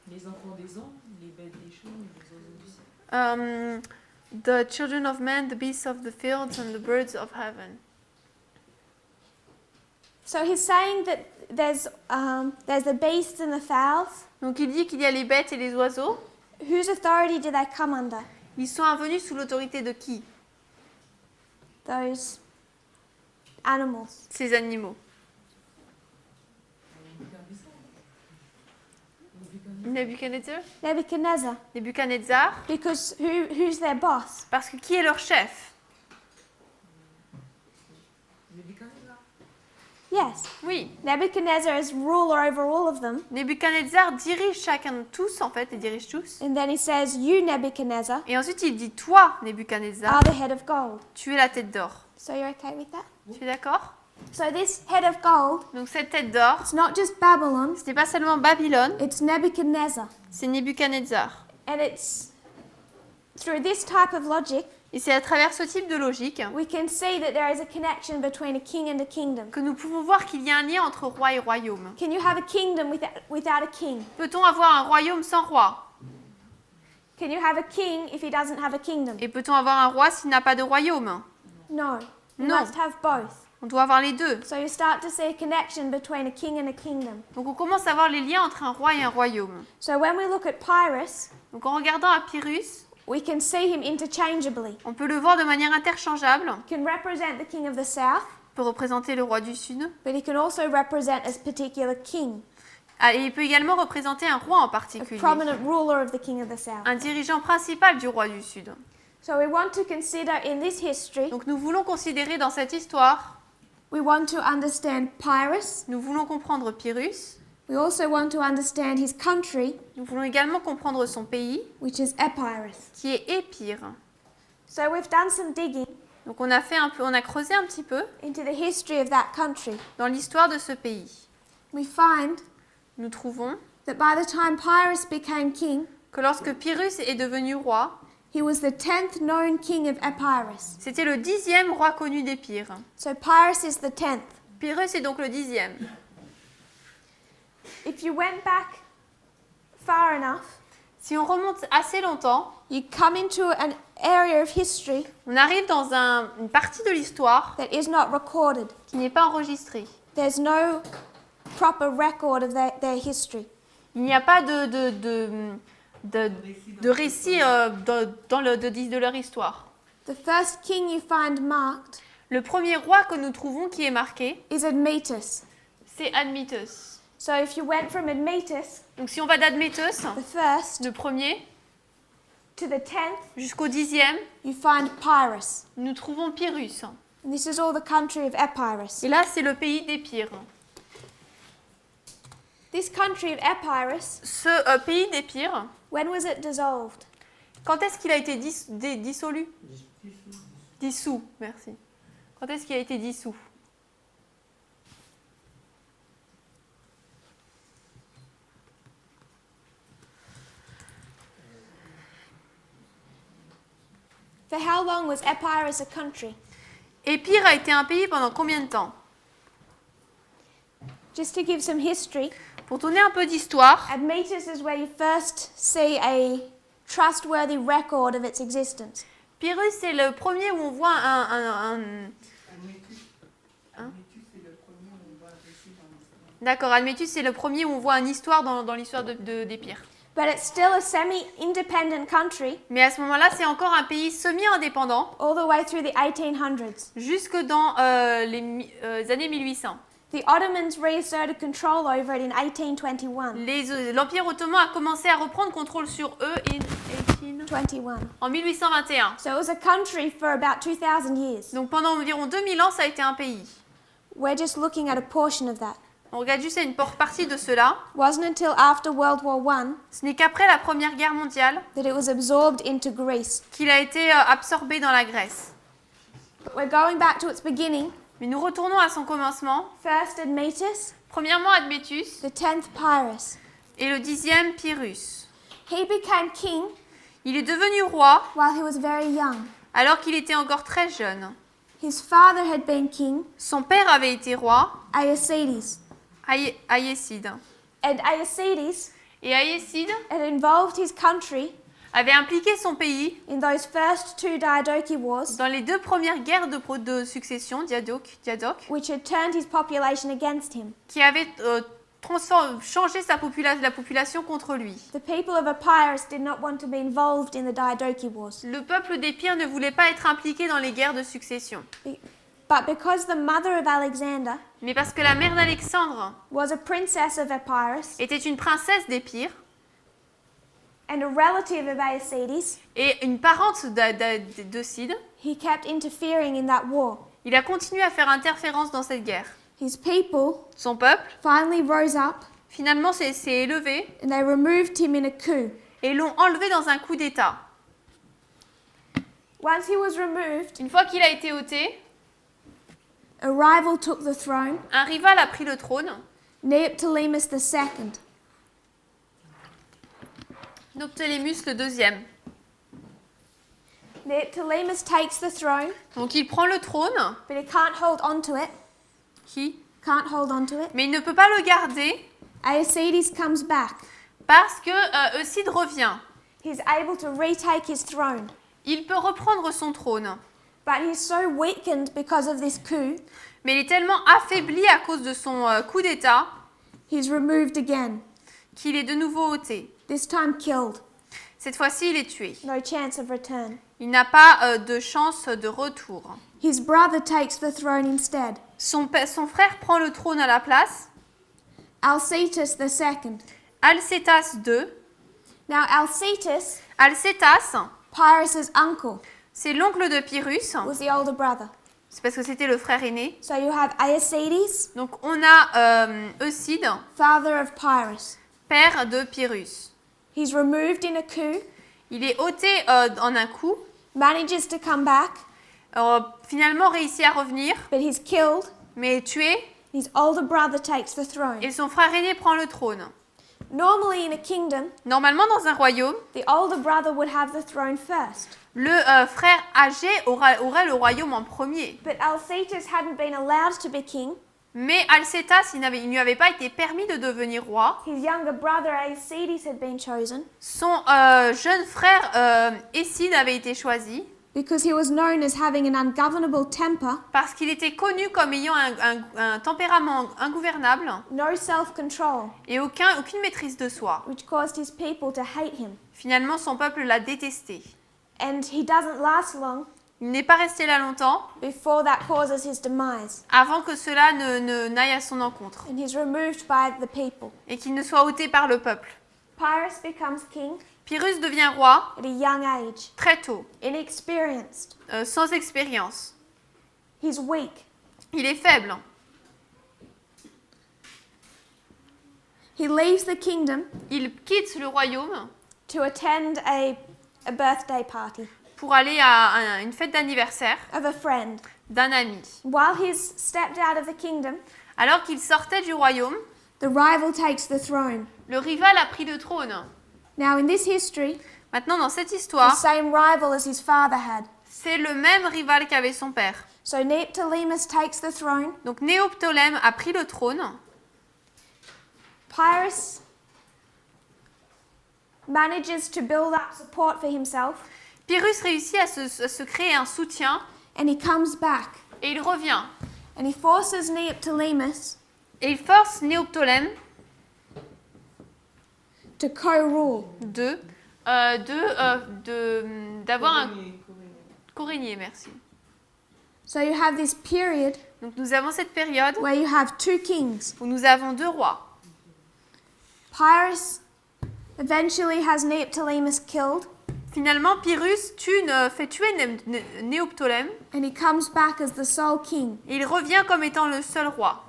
les enfants des hommes, les bêtes des champs et les oiseaux du ciel. The children of men, the beasts of the fields, and the birds of heaven. So he's saying that there's the beasts and the fowls. Donc il dit qu'il y a les bêtes et les oiseaux. Whose authority do they come under? Ils sont venus sous l'autorité de qui? Those animals. Ces animaux. Nebuchadnezzar. Nebuchadnezzar. Nebuchadnezzar. Because who's their boss? Parce que qui est leur chef? Yes. Oui. Nebuchadnezzar is ruler over all of them. Nebuchadnezzar dirige chacun de tous, en fait, il dirige tous. And then he says, you, Nebuchadnezzar, Et ensuite il dit, toi, Nebuchadnezzar, are the head of gold. tu es la tête d'or. So you're okay with that? Tu es d'accord? So this head of gold, Donc cette tête d'or, it's not just Babylon, ce n'est pas seulement Babylone, it's Nebuchadnezzar. c'est Nebuchadnezzar. And it's through this type of logic, Et c'est à travers ce type de logique we can see that there is a connection between a king and a kingdom. que nous pouvons voir qu'il y a un lien entre roi et royaume. Can you have a kingdom without a king? Peut-on avoir un royaume sans roi? Can you have a king if he doesn't have a kingdom? Et peut-on avoir un roi s'il n'a pas de royaume? No. You No. must have both. On doit avoir les deux. So you start to see a connection between a king and a kingdom. Donc on commence à voir les liens entre un roi et un royaume. So when we look at Pyrrhus, Donc en regardant à Pyrrhus, we can see him interchangeably. on peut le voir de manière interchangeable. He can represent the king of the south, Il peut représenter le roi du Sud. but he can also represent a particular king, Ah, et il peut également représenter un roi en a particulier. prominent ruler of the king of the south. Un dirigeant principal du roi du Sud. So we want to consider in this history, Donc nous voulons considérer dans cette histoire, we want to understand Pyrrhus. nous voulons comprendre Pyrrhus. We also want to understand his country, Nous voulons également comprendre son pays, which is Epirus. qui est Épire. So we've done some digging Donc on a creusé un petit peu into the history of that country. dans l'histoire de ce pays. We find Nous trouvons that by the time Pyrrhus became king, que lorsque Pyrrhus est devenu roi, he was the 10th known king of Epirus. c'était le 10e roi connu d'Épire. So Pyrrhus is the 10th. Pyrrhus est donc le 10e. If you went back far enough, Si on remonte assez longtemps, you come into an area of history on arrive dans une partie de l'histoire that is not recorded. qui n'est pas enregistrée. There's no proper record of their history. Il n'y a pas de récits de leur histoire. The first king you find marked Le premier roi que nous trouvons qui est marqué, is Admetus. c'est Admetus. So if you went from Admetus, Donc si on va d'Admetus, the first, le premier, to the 10th, jusqu'au 10e, you find Pyrrhus. nous trouvons Pyrrhus. And this is all the country of Epirus. Et là, c'est le pays d'Épire. This country of Epirus, Ce pays d'Épire, when was it dissolved? quand est-ce qu'il a été dissolu? Dissous, merci. Quand est-ce qu'il a été dissous? For how long was Epirus a country? Épire a été un pays pendant combien de temps? Just to give some history, Pour donner un peu d'histoire, Admetus is where you first see a trustworthy record of its existence. Pyrrhus, c'est le premier où on voit D'accord, Admetus, c'est le premier où on voit une histoire dans l'histoire d'Épire. But it's still a semi-independent country Mais à ce moment-là, c'est encore un pays semi-indépendant, all the way through the 1800s. jusque dans les années 1800. The Ottomans reasserted control over it in 1821. L'Empire ottoman a commencé à reprendre contrôle sur eux en 1821. So it was a country for about 2000 years. Donc pendant environ 2000 ans, ça a été un pays. We're just looking at a portion of that. On regarde juste une partie de cela. Wasn't until after World War I Ce n'est qu'après la Première Guerre mondiale that it was absorbed into Greece. qu'il a été absorbé dans la Grèce. But we're going back to its beginning. Mais nous retournons à son commencement. First Admetus, Premièrement, Admetus the 10th Pyrrhus. et le 10e Pyrrhus. He became king Il est devenu roi while he was very young. alors qu'il était encore très jeune. His father had been king, Son père avait été roi, Aeacides. Aïécide. And Aeacides Et Aïécide had involved his country avait impliqué son pays in those first two Diadochi wars, dans les deux premières guerres de succession, Diadoque, which had turned his population against him. qui avaient changé la population contre lui. The people of Epirus did not want to be involved in the Diadochi wars. Le peuple d'Épire ne voulait pas être impliqué dans les guerres de succession. But because the mother of Alexander Mais parce que la mère d'Alexandre was a princess of Epirus était une princesse d'Épire and a relative of Aeacides, et une parente d'Eucide, he kept interfering in that war. il a continué à faire interférence dans cette guerre. His people Son peuple, finally rose up finalement, s'est élevé and they removed him in a coup. et l'ont enlevé dans un coup d'État. Once he was removed, Une fois qu'il a été ôté, a rival took the throne, un rival a pris le trône, Neoptolemus II. Noctélémus le deuxième. Neoptolemus takes the throne, Donc il prend le trône, but he can't hold on to it. Can't hold on to it. mais il ne peut pas le garder Aeacides comes back. parce que Eucide revient. He's able to retake his throne, Il peut reprendre son trône, but he's so weakened because of this coup, mais il est tellement affaibli à cause de son coup d'État he's removed again, qu'il est de nouveau ôté. this time killed. Cette fois-ci, il est tué. No chance of return. Il n'a pas de chance de retour. His brother takes the throne instead, Son frère prend le trône à la place, Alcetus II. Alcétas II. Now Alcetus, Alcétas, Pyrrhus's uncle, c'est l'oncle de Pyrrhus, was the older brother. c'est parce que c'était le frère aîné. So you have Aeacides, Donc on a Eucide, father of Pyrrhus. père de Pyrrhus. He's removed in a coup, Il est ôté en un coup, manages to come back, finalement réussit à revenir, but he's killed. mais est tué, His older brother takes the throne. et son frère aîné prend le trône. Normally in a kingdom, Normalement, dans un royaume, the older brother would have the throne first. le frère âgé aurait le royaume en premier. But Alcetus hadn't been allowed to be king. Mais Alcétas, il ne lui avait pas été permis de devenir roi. His younger brother Aeacides had been chosen. Son jeune frère Écide avait été choisi. because he was known as having an ungovernable temper, parce qu'il était connu comme ayant un tempérament ingouvernable no self-control, et aucune maîtrise de soi. which caused his people to hate him. Finalement, son peuple l'a détesté. And he doesn't last long Il n'est pas resté là longtemps before that causes his demise, avant que cela n'aille à son encontre and he's removed by the people. et qu'il ne soit ôté par le peuple. Pyrrhus becomes king Pyrrhus devient roi at a young age, très tôt, inexperienced. sans expérience. He's weak. Il est faible. He leaves the kingdom Il quitte le royaume to attend a birthday party pour aller à une fête d'anniversaire of a friend. d'un ami. While he's stepped out of the kingdom, Alors qu'il sortait du royaume, the rival takes the throne. le rival a pris le trône. Now, in this history, Maintenant, dans cette the histoire, same rival as his father had. c'est le même rival qu'avait son père. So Neoptolemus takes the throne. Donc Néoptolème a pris le trône. Pyrrhus manages to build up support for himself, Pyrrhus réussit à se créer un soutien and he comes back et il revient. and he forces Neoptolemus Et il force Néoptolème to co-rule. d'avoir un co-régnier, merci. So you have this period Donc nous avons cette période where you have two kings. où nous avons deux rois. Pyrrhus eventually has Neoptolemus killed, Finalement, Pyrrhus fait tuer Néoptolème and he comes back as the sole king, et il revient comme étant le seul roi,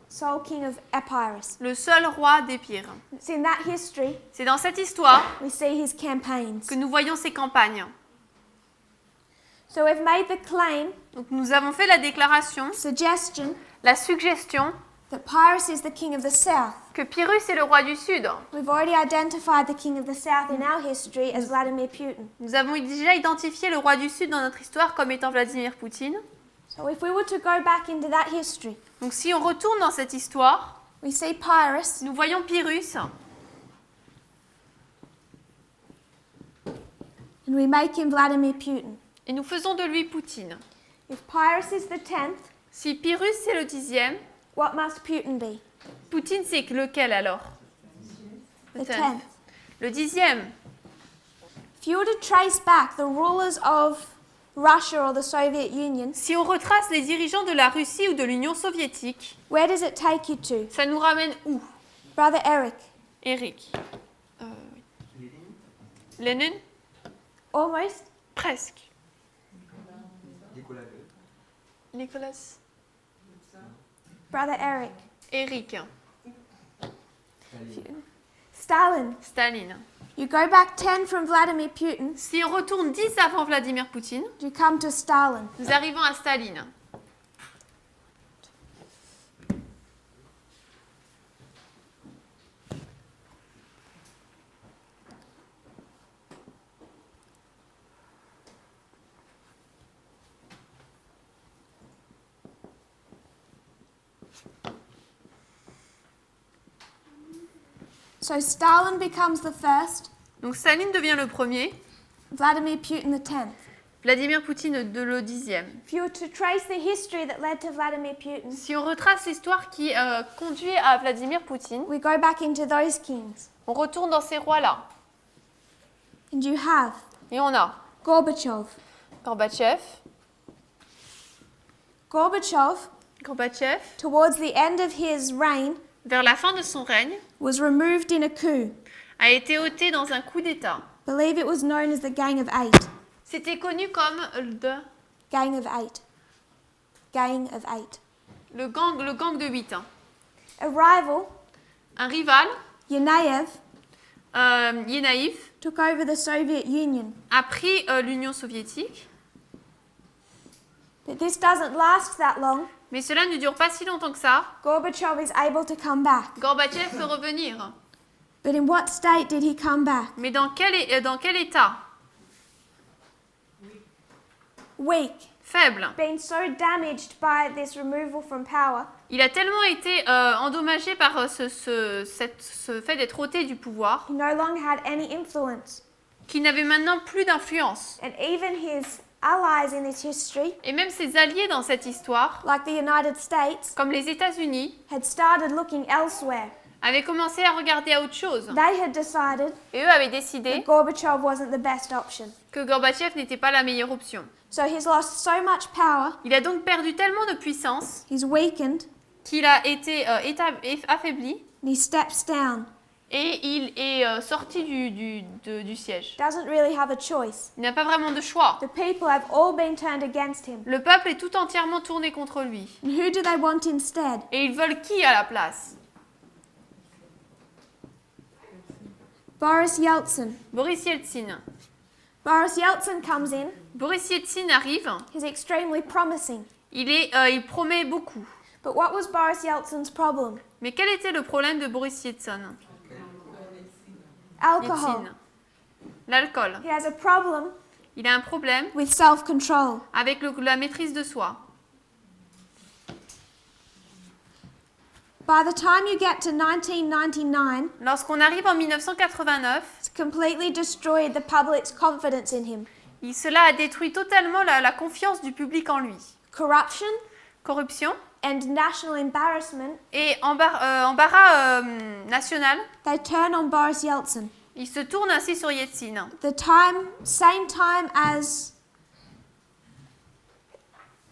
sole king of Epirus. le seul roi d'Épire. It's in that history C'est dans cette histoire we see his campaigns. que nous voyons ses campagnes. So we've made the claim, Donc nous avons fait la déclaration, suggestion, la suggestion that Pyrrhus is the king of the south. que Pyrrhus est le roi du Sud. We've already identified the king of the south in our history as Vladimir Putin. Nous avons déjà identifié le roi du Sud dans notre histoire comme étant Vladimir Poutine. So if we were to go back into that history, Donc si on retourne dans cette histoire, we see Pyrrhus, nous voyons Pyrrhus and we make him Vladimir Putin. et nous faisons de lui Poutine. If Pyrrhus is the 10th, Si Pyrrhus c'est le 10e, what must Putin be? Poutine c'est lequel alors? The 10th. Le 10e. If you were to trace back the rulers of Russia or the Soviet Union, Si on retrace les dirigeants de la Russie ou de l'Union soviétique, where does it take you to? ça nous ramène où? Brother Eric, Eric. Oui. Lénine? almost. Presque. Nicolas. Brother Eric. Eric. Stalin. Staline. You go back 10 from Vladimir Putin, Si on retourne 10 avant Vladimir Poutine, you come to Stalin. nous arrivons à Staline. So Stalin becomes the first, Donc Staline devient le premier, Vladimir Putin the 10th. Vladimir Poutine le 10e. If you were to trace the history that led to Vladimir Putin, Si on retrace l'histoire qui conduit à Vladimir Poutine, we go back into those kings. on retourne dans ces rois-là. And you have Et on a Gorbachev. Gorbatchev. Gorbachev, towards the end of his reign, Vers la fin de son règne, was removed in a coup. a été ôté dans un coup d'État. Believe it was known as the Gang of Eight. C'était connu comme Gang of Eight. Gang of Eight. le gang de 8. A rival, Un rival, Yanayev, Yenaïv, took over the Soviet Union. a pris l'Union soviétique. But this doesn't last that long. Mais cela ne dure pas si longtemps que ça. Gorbachev is able to come back. Gorbatchev peut revenir. But in what state did he come back? Mais dans quel état? Weak. Faible. Been so damaged by this removal from power Il a tellement été endommagé par ce fait d'être ôté du pouvoir he no longer had any influence. qui n'avait maintenant plus d'influence. And even his allies in this history, Et même ses alliés dans cette histoire, like the United States, comme les États-Unis, had started looking elsewhere. avaient commencé à regarder à autre chose. They had decided Et eux avaient that décidé Gorbachev wasn't the best option. que Gorbatchev n'était pas la meilleure option. So he's lost so much power, Il a donc perdu tellement de puissance he's weakened, qu'il a été affaibli and he steps down. et il est sorti du siège. Doesn't really have a choice. Il n'a pas vraiment de choix. The people have all been turned against him. Le peuple est tout entièrement tourné contre lui. And who do they want instead? Et ils veulent qui à la place? Boris Yeltsin. Boris Yeltsin. Boris Yeltsin comes in. Boris Yeltsin arrive. He's extremely promising. Il promet beaucoup. But what was Boris Yeltsin's problem? Mais quel était le problème de Boris Yeltsin? Alcohol. Yeltsin. L'alcool. He has a problem Il a un problème with self-control. avec la maîtrise de soi. By the time you get to 1999, Lorsqu'on arrive en 1989, it's completely destroyed the public's confidence in him. cela a détruit totalement la confiance du public en lui. Corruption Corruption and national embarrassment, et embarras national. they turn on Boris Yeltsin. Il se tourne ainsi sur Yeltsin. Same time as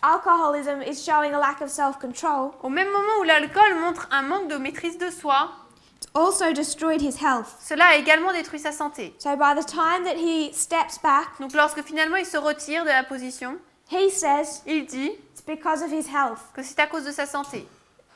alcoholism is showing a lack of self-control, Au même moment où l'alcool montre un manque de maîtrise de soi, it's also destroyed his health. cela a également détruit sa santé. So by the time that he steps back, Donc lorsque finalement il se retire de la position, he says il dit it's because of his health. que c'est à cause de sa santé.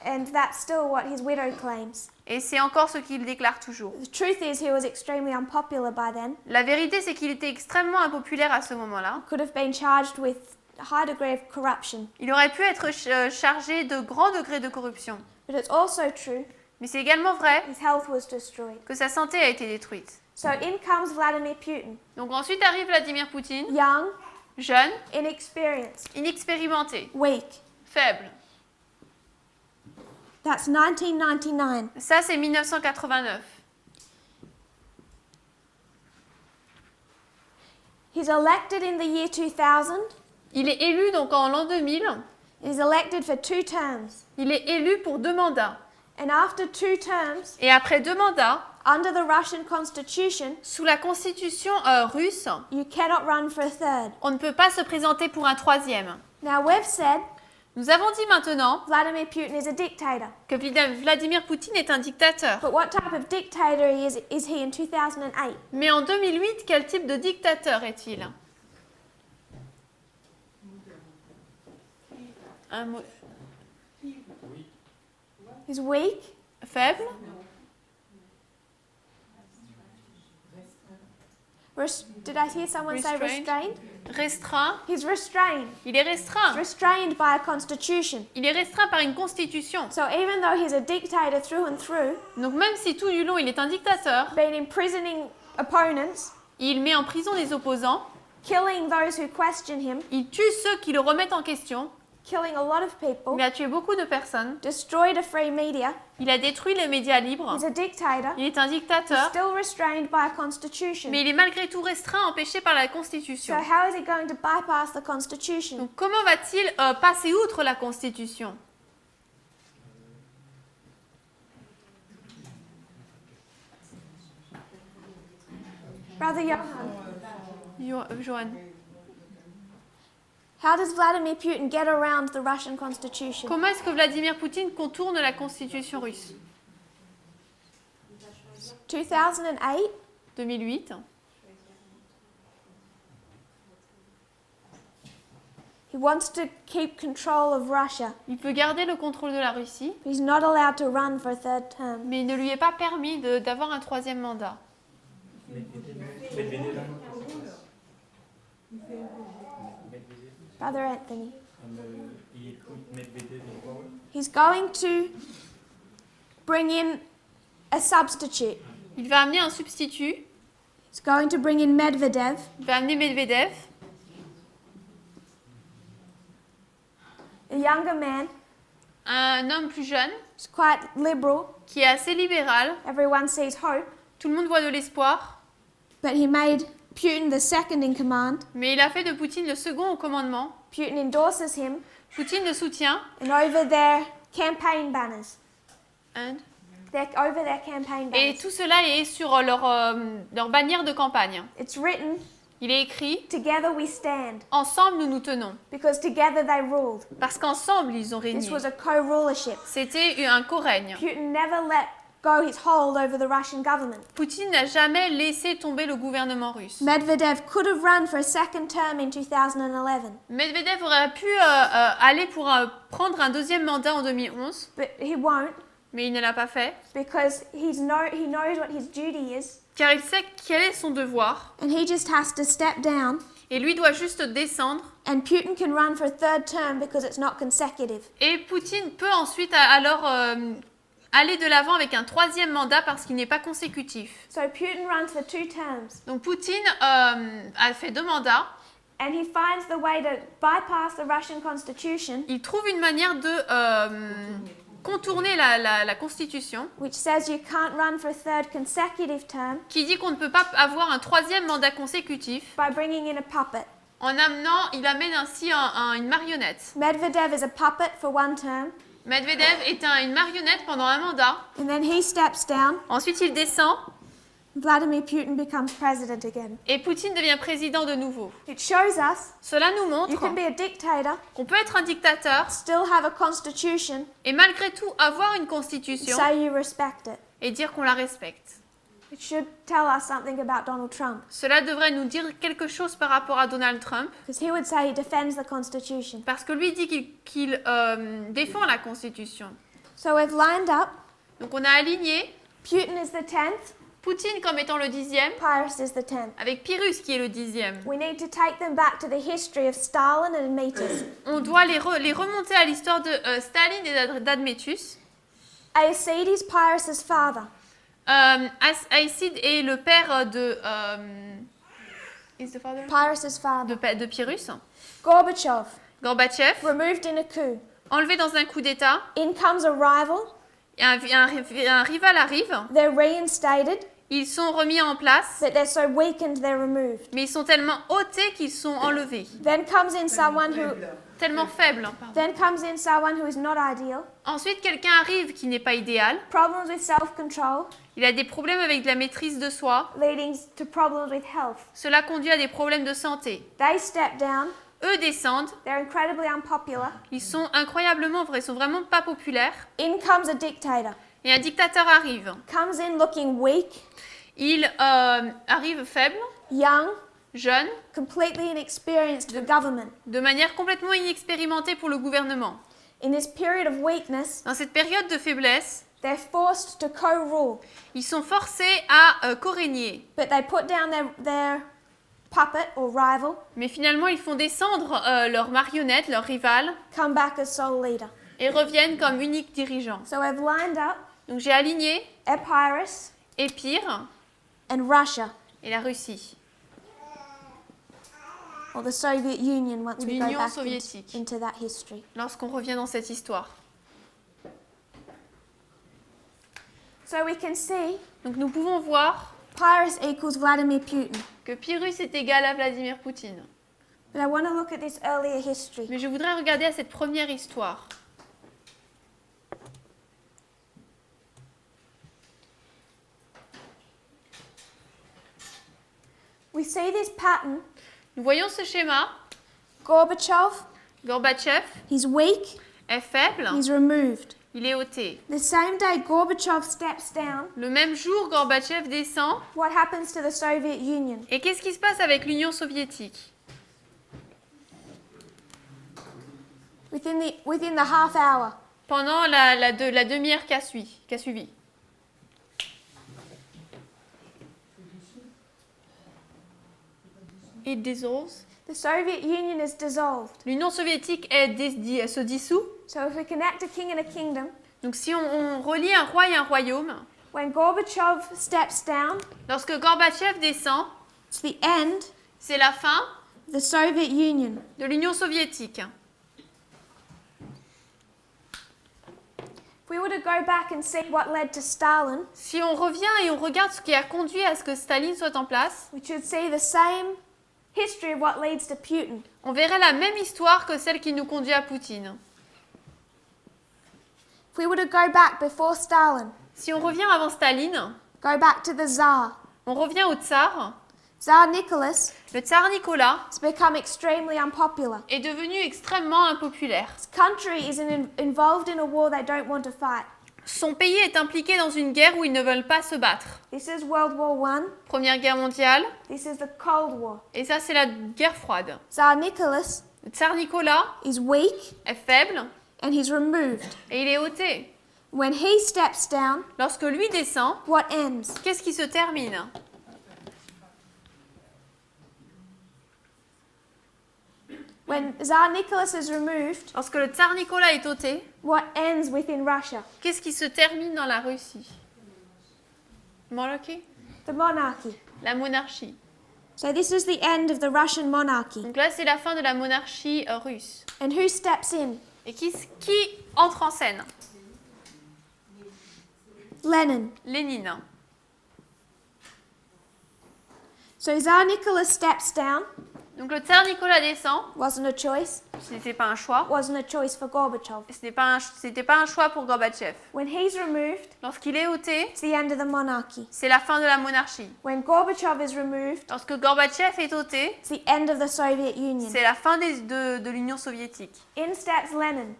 And that's still what his widow claims. Et c'est encore ce qu'il déclare toujours. The truth is he was extremely unpopular by then. La vérité, c'est qu'il était extrêmement impopulaire à ce moment-là. Could have been charged with a high degree of corruption. Il aurait pu être chargé de grands degrés de corruption. But it's also true Mais c'est également vrai his health was destroyed. que sa santé a été détruite. So in comes Vladimir Putin, Donc ensuite arrive Vladimir Poutine, young, jeune, inexperienced, inexpérimenté, weak. faible. That's 1999. Ça, c'est 1989. He's elected in the year 2000. Il est élu donc en l'an 2000. He's elected for 2 terms. Il est élu pour 2 mandats. And after 2 terms, Et après 2 mandats, under the Russian constitution, sous la constitution russe, you cannot run for a third. on ne peut pas se présenter pour un 3e. Now we've said Nous avons dit maintenant Vladimir Putin is a dictator. que Vladimir Poutine est un dictateur. But what type of dictator is he in 2008? Mais en 2008, quel type de dictateur est-il? Un mot He's weak, faible, did I hear someone say Restrained. restrained? restreint. He's restrained. Il est restreint. Restrained by a constitution. Il est restreint par une constitution. So even though he's a dictator through and through, Donc même si tout du long il est un dictateur, been imprisoning opponents, il met en prison les opposants, killing those who question him, il tue ceux qui le remettent en question, killing a lot of people, il a tué beaucoup de personnes, destroyed a free media, il a détruit les médias libres, he's a dictator, il est un he's dictateur, still restrained by a constitution. mais il est malgré tout restreint, empêché par la So Constitution. how is he going to bypass the constitution? Donc comment va-t-il passer outre la Constitution? Brother Johan, Johan. how does Vladimir Putin get around the Russian constitution? Comment est-ce que Vladimir Poutine contourne la Constitution russe? 2008, 2008. he wants to keep control of Russia, Il peut garder le contrôle de la Russie, but he's not allowed to run for a third term. mais il ne lui est pas permis d'avoir un 3e mandat. Brother Anthony, he's going to bring in a substitute. Il va amener un substitut, He's going to bring in Medvedev, il va amener Medvedev, a younger man, un homme plus jeune, who's quite liberal. qui est assez libéral, Everyone sees hope, tout le monde voit de l'espoir, but he made Putin the second in command. mais il a fait de Poutine le second au commandement. Putin endorses him, Poutine le soutient. and over their campaign banners. And- They're over their campaign Et banners. tout cela est sur leur bannière de campagne. It's written, Il est écrit together we stand, « Ensemble, nous nous tenons because together they ruled. » parce qu'ensemble, ils ont This régné. was a co-rulership. C'était un co-règne. Putin never let go his hold over the Russian government. Poutine n'a jamais laissé tomber le gouvernement russe. Medvedev could have run for a second term in 2011, Medvedev aurait pu aller pour prendre un deuxième mandat en 2011, but he won't mais il ne l'a pas fait, because he knows what his duty is, car il sait quel est son devoir, and he just has to step down. et lui doit juste descendre, And Putin can run for a third term because it's not consecutive. et Poutine peut ensuite alors aller de l'avant avec un troisième mandat parce qu'il n'est pas consécutif. So Putin runs for 2 terms, Donc Poutine a fait 2 mandats, and he finds the way to bypass the Russian constitution, il trouve une manière de contourner la Constitution, which says you can't run for a third consecutive term qui dit qu'on ne peut pas avoir un troisième mandat consécutif. by bringing in a puppet. Il amène ainsi une marionnette. Medvedev is a puppet for 1 term, Medvedev est une marionnette pendant un mandat. and then he steps down. Ensuite, il descend Vladimir Putin becomes president again. et Poutine devient président de nouveau. It shows us Cela nous you montre can be a dictator, qu'on peut être un dictateur still have a constitution, et malgré tout avoir une constitution say you respect it. et dire qu'on la respecte. It should tell us something about Donald Trump, Cela devrait nous dire quelque chose par rapport à Donald Trump, because he would say he defends the constitution. parce que lui dit qu'il défend la Constitution. So we've lined up. Donc on a aligné Putin is the 10th, Poutine comme étant le 10e, Pyrrhus is the 10th. avec Pyrrhus qui est le 10e. We need to take them back to the history of Stalin and Admetus. On doit les remonter à l'histoire de Staline et d'Admétus. Aecides, Pyrrhus' father. Aïcide est le père de... is the father? Pyrrhus' father. De Pyrrhus. Gorbachev, Gorbatchev, removed in a coup. enlevé dans un coup d'État. In comes a rival. Et un rival arrive. They're reinstated, Ils sont remis en place, but they're so weakened they're removed. mais ils sont tellement ôtés qu'ils sont enlevés. Then comes in someone Tellement faibles. who is not ideal. Ensuite, quelqu'un arrive qui n'est pas idéal. Problems with self-control, Il a des problèmes avec la maîtrise de soi. leading to problems with health. Cela conduit à des problèmes de santé. They step down. Eux descendent. They're incredibly unpopular. Ils sont incroyablement vrais. Ils sont vraiment pas populaires. In comes a dictator. Et un dictateur arrive. Comes in looking weak, Il arrive faible, young, jeune, completely inexperienced for government. de manière complètement inexpérimentée pour le gouvernement. In this period of weakness, Dans cette période de faiblesse, they're forced to co-rule, ils sont forcés à co-régner. but they put down their puppet or rival, Mais finalement, ils font descendre leur marionnette, leur rival, come back as sole leader. et reviennent comme unique dirigeant. So we've lined up Donc j'ai aligné Epirus Épire and Russia, et la Russie, or the Soviet Union once ou we go l'Union back soviétique, into that history. lorsqu'on revient dans cette histoire. So we can see Donc nous pouvons voir Pyrrhus equals Vladimir Putin. que Pyrrhus est égal à Vladimir Poutine. But I want to look at this earlier history. Mais je voudrais regarder à cette première histoire. We see this pattern. Nous voyons ce schéma. Gorbachev, Gorbatchev he's weak, est faible, he's removed. il est ôté. The same day Gorbachev steps down, Le même jour, Gorbatchev descend. what happens to the Soviet Union? Et qu'est-ce qui se passe avec l'Union soviétique? Within the half hour, Pendant la demi-heure qui a suivi. It dissolves. the Soviet Union is dissolved. L'Union soviétique se dissout. So if we connect a king and a kingdom, Donc si on relie un roi et un royaume, when Gorbachev steps down, lorsque Gorbatchev descend, it's the end c'est la fin of the Soviet Union. de l'Union soviétique. If we were to go back and see what led to Stalin, Si on revient et on regarde ce qui a conduit à ce que Staline soit en place, we should see the same history of what leads to Putin. on verrait la même histoire que celle qui nous conduit à Poutine. If we were to go back before Stalin, Si on revient avant Staline, go back to the Tsar. on revient au tsar. Tsar Nicholas Le tsar Nicolas has become extremely unpopular. est devenu extrêmement impopulaire. His country is involved in a war they don't want to fight. Son pays est impliqué dans une guerre où ils ne veulent pas se battre. This is World War I. Première guerre mondiale, This is the Cold War. et ça c'est la guerre froide. Tsar Nicholas Le tsar Nicolas is weak est faible and he's removed. et il est ôté. When he steps down, Lorsque lui descend, what ends? qu'est-ce qui se termine? When Tsar Nicholas is removed, Lorsque le tsar Nicolas est ôté, what ends within Russia? qu'est-ce qui se termine dans la Russie? Monarchy? The monarchy. La monarchie. So this is the end of the Russian monarchy. Donc là, c'est la fin de la monarchie russe. And who steps in? Et qui entre en scène? Lenin. Lénine. So Tsar Nicholas steps down. Donc le tsar Nicolas descend. Wasn't a choice. Ce n'était pas un choix. Wasn't a choice for Gorbachev. Ce n'était pas un choix pour Gorbatchev. When he's removed, Lorsqu'il est ôté, it's the end of the monarchy. c'est la fin de la monarchie. When Gorbachev is removed, Lorsque Gorbatchev est ôté, it's the end of the Soviet Union. c'est la fin de l'Union soviétique. In steps Lenin.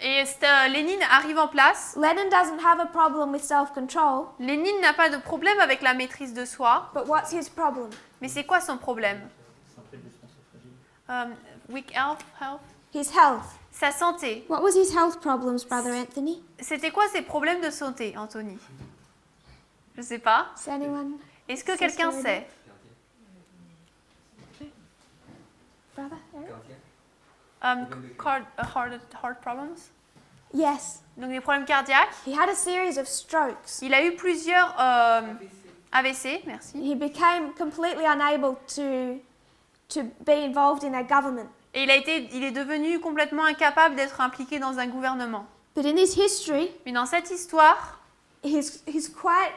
Et Lénine arrive en place. Lenin doesn't have a problem with self-control, Lénine n'a pas de problème avec la maîtrise de soi. but what's his problem? Mais c'est quoi son problème? Weak health? His health. Sa santé. What was his health problems, Brother Anthony? C'était quoi ses problèmes de santé, Anthony? Je sais pas. Does anyone? Est-ce que quelqu'un sait? Brother Eric? Heart problems? Yes. Donc des problèmes cardiaques. He had a series of strokes. Il a eu plusieurs AVC, merci. He became completely unable to be involved in their government. Et il est devenu complètement incapable d'être impliqué dans un gouvernement. But in his history, Mais dans cette histoire, he's quite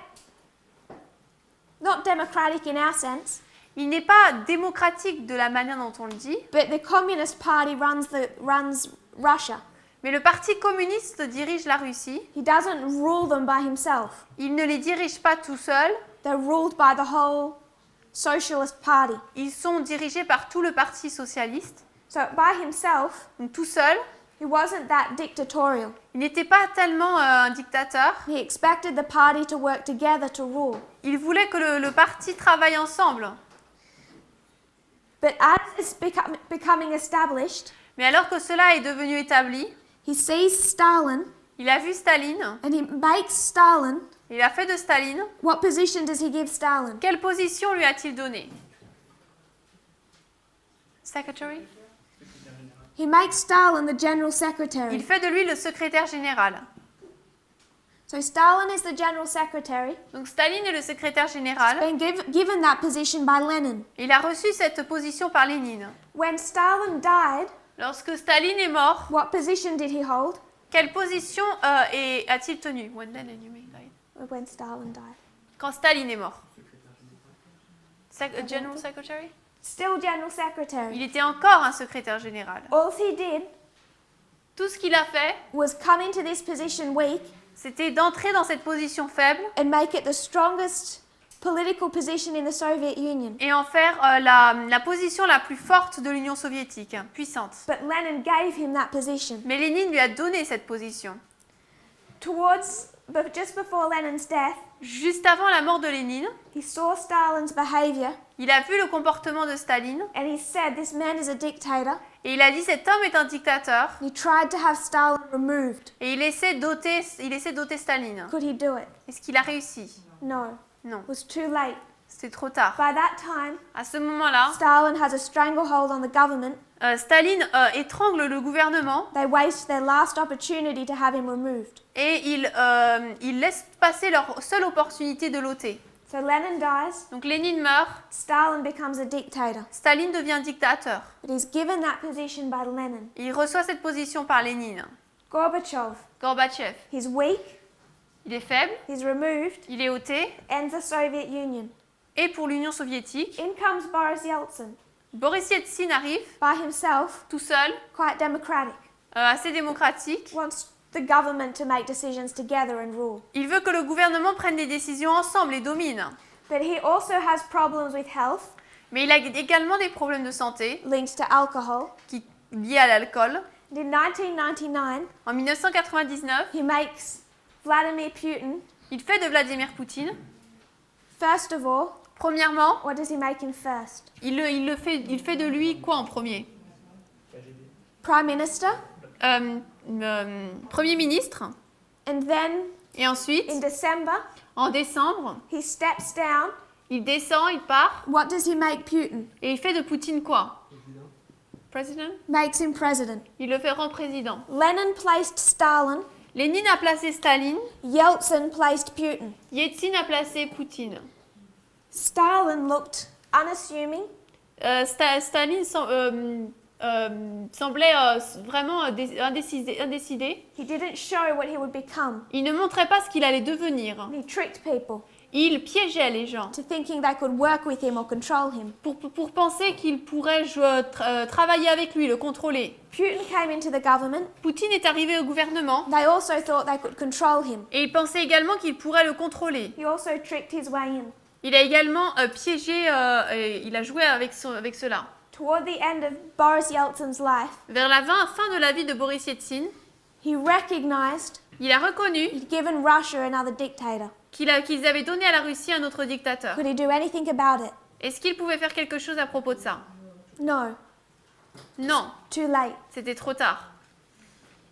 not democratic in our sense, il n'est pas démocratique de la manière dont on le dit, but the Communist Party runs Russia. mais le Parti communiste dirige la Russie. He doesn't rule them by himself. Il ne les dirige pas tout seul. They're ruled by the whole Socialist Party. Ils sont dirigés par tout le Parti socialiste. So by himself, Donc tout seul, he wasn't that dictatorial. il n'était pas tellement un dictateur. He expected the party to work together to rule. Il voulait que le parti travaille ensemble. But as it's becoming established, Mais alors que cela est devenu établi, he sees Stalin il a vu Staline, and he makes Stalin. il a fait de Staline. What position does he give Stalin? Quelle position lui a-t-il donné? Secretary? He makes Stalin the general Il secretary. fait de lui le secrétaire général. So Stalin is the general secretary. Donc Staline est le secrétaire général. Been given that position by Lenin. Il a reçu cette position par Lénine. When Stalin died, Lorsque Staline est mort, what position did he hold? quelle position a-t-il tenu? When Stalin died. Quand Staline est mort. General Secretary? Still general secretary. Il était encore un secrétaire général. All he did Tout ce qu'il a fait, was come into this position weak c'était d'entrer dans cette position faible and make it the strongest political position in the Soviet Union. et en faire la position la plus forte de l'Union soviétique, puissante. But Lenin gave him that position. Mais Lénine lui a donné cette position. Just before Lenin's death, Juste avant la mort de Lénine, he saw Stalin's behavior il a vu le comportement de Staline and he said, "This man is a dictator." et il a dit cet homme est un dictateur He tried to have Stalin removed. et il essaie d'ôter Staline. Could he do it? Est-ce qu'il a réussi? No. Non, It was too late. c'était trop tard. By that time, À ce moment-là, Stalin has a stranglehold on the government. Staline étrangle le gouvernement They waste their last opportunity to have him removed. et il laisse passer leur seule opportunité de l'ôter. So Lenin dies, Donc Lénine meurt, Stalin becomes a dictator. Staline devient dictateur. But he's given that position by Lenin. Il reçoit cette position par Lénine. Gorbatchev. He's weak, Il est faible, he's removed, il est ôté. ends the Soviet Union. Et pour l'Union soviétique, In comes Boris Yeltsin, Boris Yeltsin arrive, by himself, tout seul, quite democratic, assez démocratique. wants the government to make decisions together and rule. Il veut que le gouvernement prenne des décisions ensemble et domine. But he also has problems with health, Mais il a également des problèmes de santé linked to alcohol. liés à l'alcool. In 1999, En 1999, he makes Vladimir Putin, il fait de Vladimir Poutine. first of all, Premièrement, what does he make him first? il fait de lui quoi en premier? Prime Minister. Premier ministre. And then Et ensuite, in December, en décembre, he steps down. il descend, il part. What does he make Putin? Et il fait de Poutine quoi? Président. Makes him president. Il le fait rendre président. Lenin placed Stalin. Lénine a placé Staline. Yeltsin placed Putin. Yeltsin a placé Poutine. Stalin looked unassuming, Staline semblait vraiment indécidé. he didn't show what he would become. Il ne montrait pas ce qu'il allait devenir. He tricked people Il piégeait les gens to thinking they could work with him or control him. pour penser qu'ils pourraient travailler avec lui, le contrôler. Putin came into the government. Poutine est arrivé au gouvernement They also thought they could control him. et il pensait également qu'il pourrait le contrôler. He also tricked his way in. Il a également piégé, et il a joué avec cela. Toward the end of Boris Yeltsin's life, Vers la fin de la vie de Boris Yeltsin, he recognized il a reconnu he'd given Russia another dictator. qu'ils avaient donné à la Russie un autre dictateur. Could he do anything about it? Est-ce qu'il pouvait faire quelque chose à propos de ça? No, Non, too late. c'était trop tard.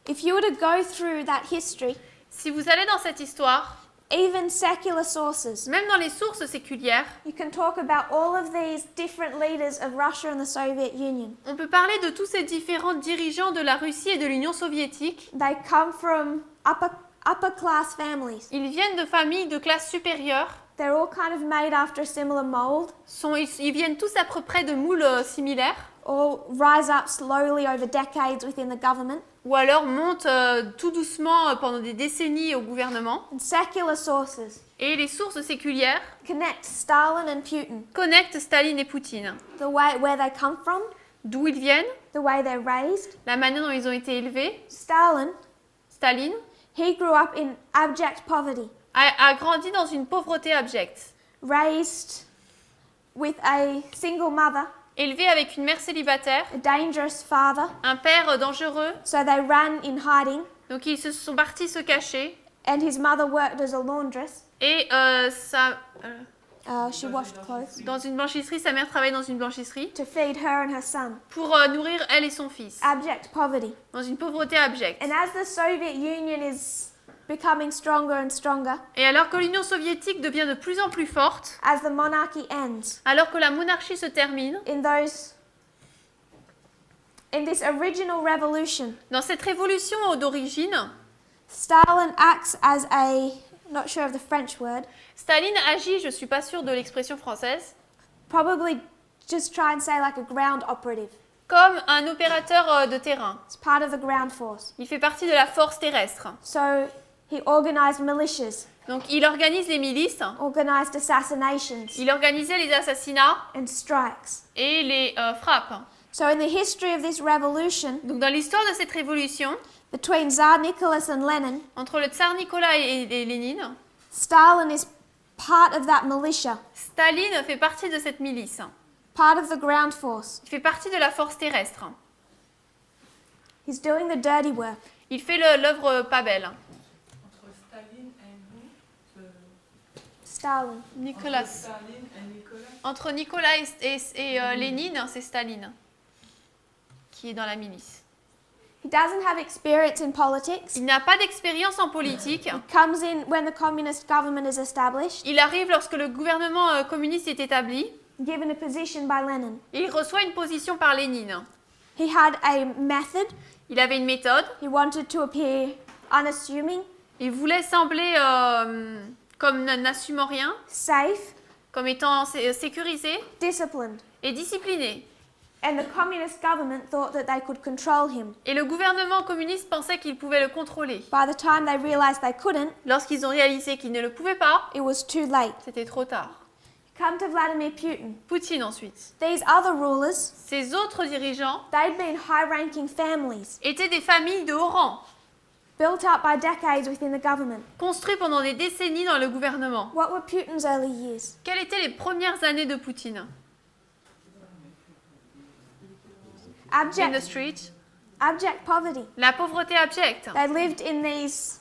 If you were to go through that history, Si vous allez dans cette histoire, even secular sources, même dans les sources séculières, you can talk about all of these different leaders of Russia and the Soviet Union. on peut parler de tous ces différents dirigeants de la Russie et de l'Union soviétique. They come from upper class families. Ils viennent de familles de classe supérieure. They're all kind of made after a similar mold, Ils viennent tous à peu près de moules similaires, or rise up slowly over decades within the government. ou alors montent tout doucement pendant des décennies au gouvernement. And secular sources Et les sources séculières connect Stalin and Putin, connectent Staline et Poutine. where they come from, D'où ils viennent, the way they're raised. la manière dont ils ont été élevés. Stalin, Staline he grew up in abject poverty, a grandi dans une pauvreté abjecte, raised with a single mother, élevé avec une mère célibataire, a dangerous father, un père dangereux. so they ran in hiding, Donc ils se sont partis se cacher. and his mother worked as a laundress. Et She washed clothes dans une blanchisserie, sa mère travaillait dans une blanchisserie to feed her and her son. pour nourrir elle et son fils, Abject poverty. dans une pauvreté abjecte. And as the Soviet Union is becoming stronger and stronger, Et alors que l'Union soviétique devient de plus en plus forte, as the monarchy ends, alors que la monarchie se termine, in this original revolution, dans cette révolution d'origine, Stalin acts as a, not sure of the French word, Staline agit, je ne suis pas sûre de l'expression française, probably just try and say like a ground operative. comme un opérateur de terrain. It's part of the ground force. Il fait partie de la force terrestre. So he organized militias, Donc il organise les milices, organized assassinations il organisait les assassinats and strikes. et les frappes. So in the history of this revolution, Donc dans l'histoire de cette révolution, between Tsar Nicholas and Lenin, entre le tsar Nicolas et Lénine, Stalin is part of that militia, Staline fait partie de cette milice. part of the ground force. Il fait partie de la force terrestre. He's doing the dirty work. Il fait l'œuvre pas belle. Entre Staline et vous, Stalin. Nicolas. Staline et Nicolas. Entre Nicolas et Lénine, c'est Staline qui est dans la milice. He doesn't have experience in politics. Il n'a pas d'expérience en politique. He comes in when the communist government is established, Il arrive lorsque le gouvernement communiste est établi given a position by Lenin. et il reçoit une position par Lénine. He had a method. Il avait une méthode. He wanted to appear unassuming, Il voulait sembler comme n'assumant rien, safe, comme étant sécurisé disciplined. et discipliné. And the communist government thought that they could control him. Et le gouvernement communiste pensait qu'il pouvait le contrôler. By the time they realized they couldn't, Lorsqu'ils ont réalisé qu'ils ne le pouvaient pas, it was too late. c'était trop tard. Come to Vladimir Putin. Poutine ensuite. These other rulers, Ces autres dirigeants they'd been high-ranking families, étaient des familles de haut rang, built up by decades within the government. construits pendant des décennies dans le gouvernement. What were Putin's early years? Quelles étaient les premières années de Poutine? In the Abject, street. abject poverty. La pauvreté abjecte. They lived in these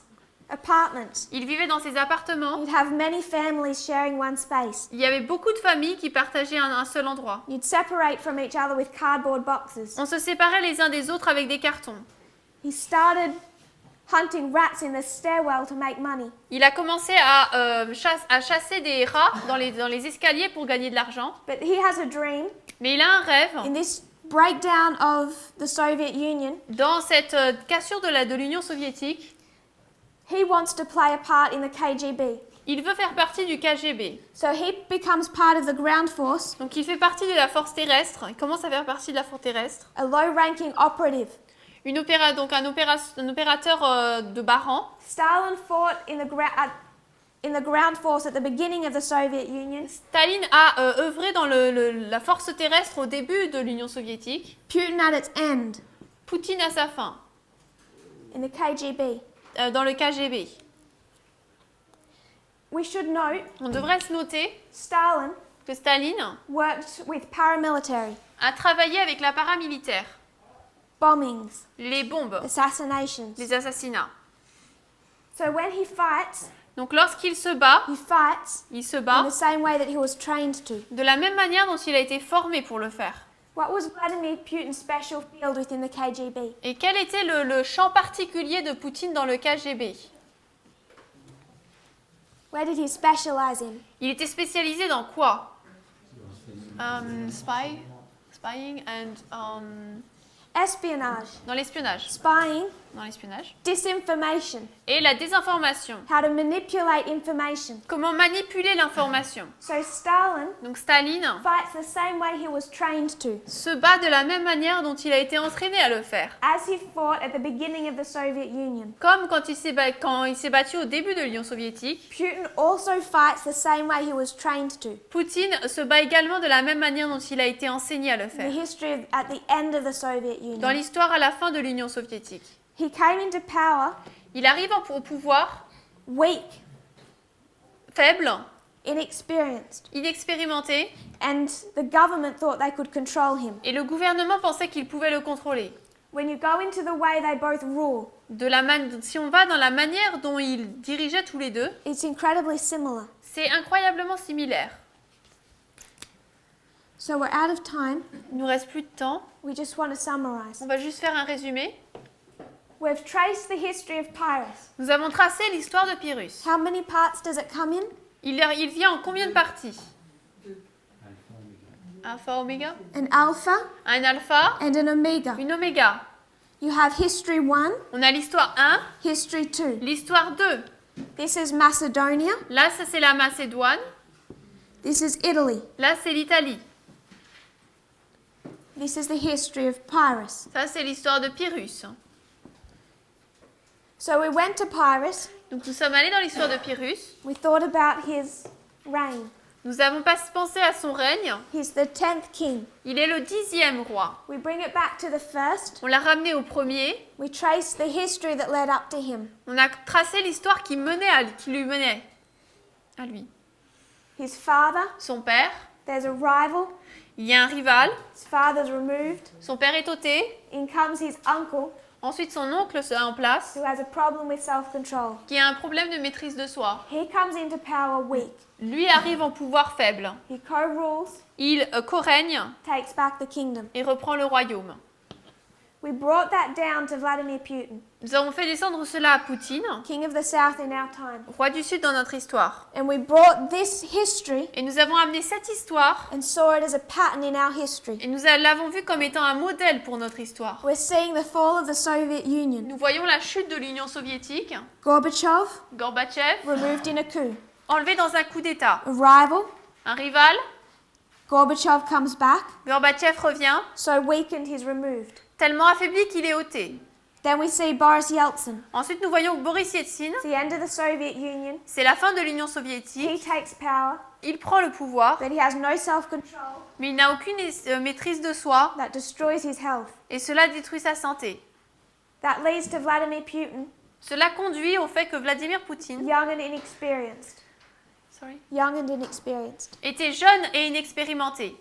apartments. Ils vivaient dans ces appartements. You'd have many families sharing one space. Il y avait beaucoup de familles qui partageaient un seul endroit. You'd separate from each other with cardboard boxes. On se séparait les uns des autres avec des cartons. He started hunting rats in the stairwell to make money. Il a commencé à chasser des rats dans les escaliers pour gagner de l'argent. But he has a dream. Mais il a un rêve. In this breakdown of the Soviet Union, Dans cette cassure de l'Union soviétique, he wants to play a part in the KGB. il veut faire partie du KGB. So he becomes part of the ground force, Donc il fait partie de la force terrestre. Il commence à faire partie de la force terrestre. a low-ranking operative. Un opérateur de bas rang. Stalin fought in the ground force at the beginning of the Soviet Union. Staline a œuvré dans la force terrestre au début de l'Union soviétique. Putin at its end Poutine à sa fin, in the KGB. dans le KGB. We should note On devrait se noter Stalin que Staline worked with paramilitary, a travaillé avec la paramilitaire, bombings, les bombes, assassinations. les assassinats. So when he fights, Donc lorsqu'il se bat, he fights il se in bat the same way that he was trained to. de la même manière dont il a été formé pour le faire. What was Vladimir Putin's special field within the KGB? Et quel était le champ particulier de Poutine dans le KGB? Where did he specialize in? Il était spécialisé dans quoi? Spying and Espionage, dans l'espionnage. spying, Dans l'espionnage. disinformation, Et la désinformation. how to manipulate information. Comment manipuler l'information. So Stalin Donc Staline fights the same way he was trained to, se bat de la même manière dont il a été entraîné à le faire. as he fought at the beginning of the Soviet Union. Comme quand il s'est battu au début de l'Union soviétique, Putin also fights the same way he was trained to. Poutine se bat également de la même manière dont il a été enseigné à le The faire. history at the end of the Soviet Dans Union. l'histoire à la fin de l'Union soviétique. He came into power Il arrive au pouvoir weak, faible, inexperienced, inexpérimenté, and the government thought they could control him. et le gouvernement pensait qu'il pouvait le contrôler. When you go into the way they both rule, Si on va dans la manière dont ils dirigeaient tous les deux, it's incredibly similar. c'est incroyablement similaire. So we're out of time. Il nous reste plus de temps. We just want to summarize. On va juste faire un résumé. We've traced the history of Pyrrhus. Nous avons tracé l'histoire de Pyrrhus. How many parts does it come in? Il vient en combien de parties? Alpha, oméga? An alpha Un alpha, and an omega. une oméga. You have history 1, On a l'histoire 1, history 2. l'histoire 2. This is Macedonia. Là, ça c'est la Macédoine. This is Italy. Là, c'est l'Italie. This is the history of Pyrrhus. Ça, c'est l'histoire de Pyrrhus. So we went to Pyrrhus. Donc, nous sommes allés dans l'histoire de Pyrrhus. We thought about his reign. Nous avons pas pensé à son règne. He's the 10th king. Il est le 10e roi. We bring it back to the first. On l'a ramené au premier. We trace the history that led up to him. On a tracé l'histoire qui lui menait à lui. His father, Son père. there's a rival. Il y a un rival. His father's removed. Son père est ôté. In comes his uncle, Ensuite, son oncle se met en place, who has a problem with self-control. qui a un problème de maîtrise de soi. He comes into power weak. Lui arrive en pouvoir faible. He co-rules, Il co-règne takes back the kingdom. et reprend le royaume. We brought that down to Vladimir Putin, Nous avons fait descendre cela à Poutine, king of the south in our time. roi du Sud dans notre histoire. And we brought this history Et nous avons amené cette histoire and saw it as a pattern in our history. et nous l'avons vue comme étant un modèle pour notre histoire. We're seeing the fall of the Soviet Union. Nous voyons la chute de l'Union soviétique, Gorbachev, Gorbatchev, removed in a coup. enlevé dans un coup d'État. A rival, Un rival, Gorbachev comes back, Gorbatchev revient, so weakened he's removed. tellement affaibli qu'il est ôté. Then we see Boris Yeltsin. Ensuite, nous voyons Boris Yeltsin. It's the end of the Soviet Union. C'est la fin de l'Union He soviétique. takes power, Il prend le pouvoir, but he has no self-control. mais il n'a aucune maîtrise de soi That destroys his health. et cela détruit sa santé. That leads to Vladimir Putin, Cela conduit au fait que Vladimir Poutine young and inexperienced. Young and inexperienced. était jeune et inexpérimenté.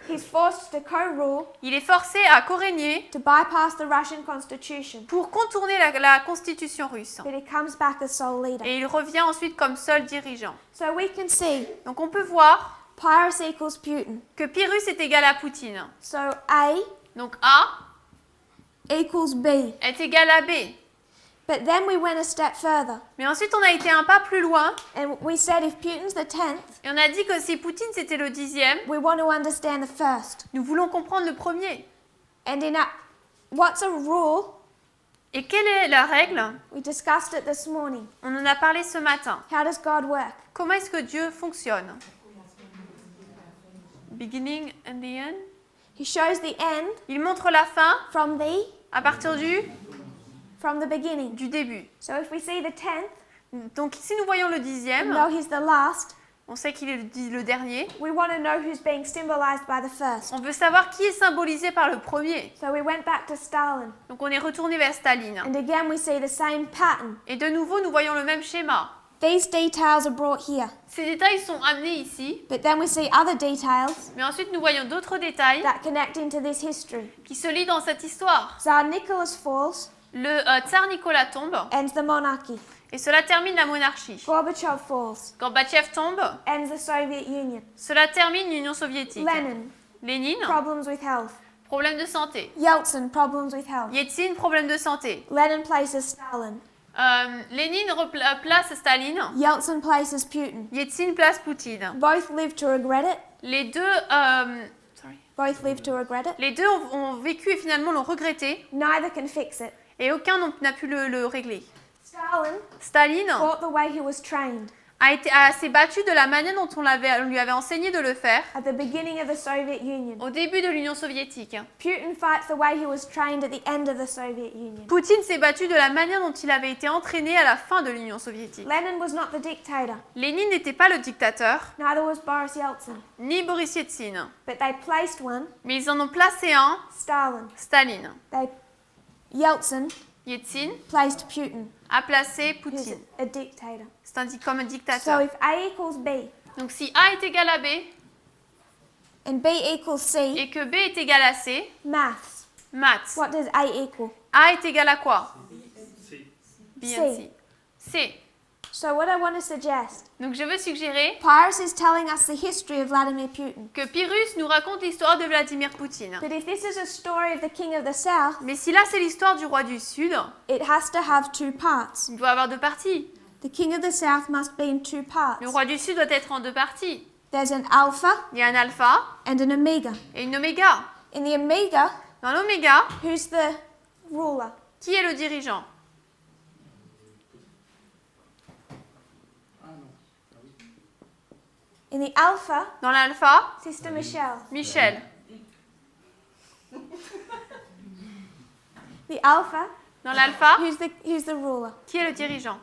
He's forced to co-rule Il est forcé à co-régner to bypass the Russian constitution, pour contourner la constitution russe. but he comes back as sole leader. Et il revient ensuite comme seul dirigeant. So we can see Donc on peut voir Pyrrhus equals Putin. que Pyrrhus est égal à Poutine. So A Donc A equals B. est égal à B. But then we went a step further Mais ensuite on a été un pas plus loin and we said if Putin's the 10th, et on a dit que si Poutine c'était le 10e, we want to understand the first. nous voulons comprendre le premier. And in a, what's a rule? Et quelle est la règle? We discussed it this morning. On en a parlé ce matin. How does God work? Comment est-ce que Dieu fonctionne? Beginning and the end. He shows the end Il montre la fin from à partir the beginning. du début. So if we see the 10th, Donc si nous voyons le and 10e, know he's the last, on sait qu'il est le dernier. we want to know who's being symbolized by the first. On veut savoir qui est symbolisé par le premier. So we went back to Stalin, Donc on est retourné vers Staline. and again we see the same pattern. Et de nouveau, nous voyons le même schéma. These details are brought here, Ces détails sont amenés ici, but then we see other details mais ensuite nous voyons d'autres détails that connect into this history. qui se lient dans cette histoire. Tsar Nicholas falls, Le tsar Nicolas tombe ends the monarchy. et cela termine la monarchie. Gorbachev falls, Gorbatchev tombe, ends the Soviet Union. cela termine l'Union soviétique. Lenin, Lénine, problems with health. problème de santé. Yeltsin, problems with health. Yeltsin, problème de santé. Lenin places Stalin. Lénine place Staline. Yeltsin places Putin. Yeltsin place Poutine. Both live to regret it. Les deux, Both live to regret it. les deux ont vécu et finalement l'ont regretté Neither can fix it. et aucun n'a pu le régler. Stalin Staline fought the way he was trained s'est battu de la manière dont on lui avait enseigné de le faire at the beginning of the Soviet Union. au début de l'Union soviétique. Putin fights the way he was trained at the end of the Soviet Union. Poutine s'est battu de la manière dont il avait été entraîné à la fin de l'Union soviétique. Lenin was not the dictator. Lénine n'était pas le dictateur, Neither was Boris Yeltsin. ni Boris Yeltsin, But they placed one, mais ils en ont placé un, Stalin. Staline. Yeltsin Yeltsin placed Putin, a placé who's Poutine. a dictator. C'est comme un So dictateur. if A equals B Donc si A est égal à B and B equals C, et que B est égal à C, maths, maths, what does A equal? A est égal à quoi? B C. and C. C. So what I want to suggest, Donc je veux suggérer Pyrrhus is telling us the history of Vladimir Putin. que Pyrrhus nous raconte l'histoire de Vladimir Poutine. But if this is a story of the king of the south, Mais si là c'est l'histoire du roi du Sud, it has to have two parts. il doit avoir deux parties. The king of the south must be in two parts. Le roi du Sud doit être en deux parties. There's an alpha Il y a un alpha and an omega. et une oméga. In the omega, Dans l'oméga, who's the ruler? qui est le dirigeant? In the alpha, Dans l'alpha, Sister Michelle. Michel. The alpha, Dans l'alpha, who's the ruler? qui est le dirigeant?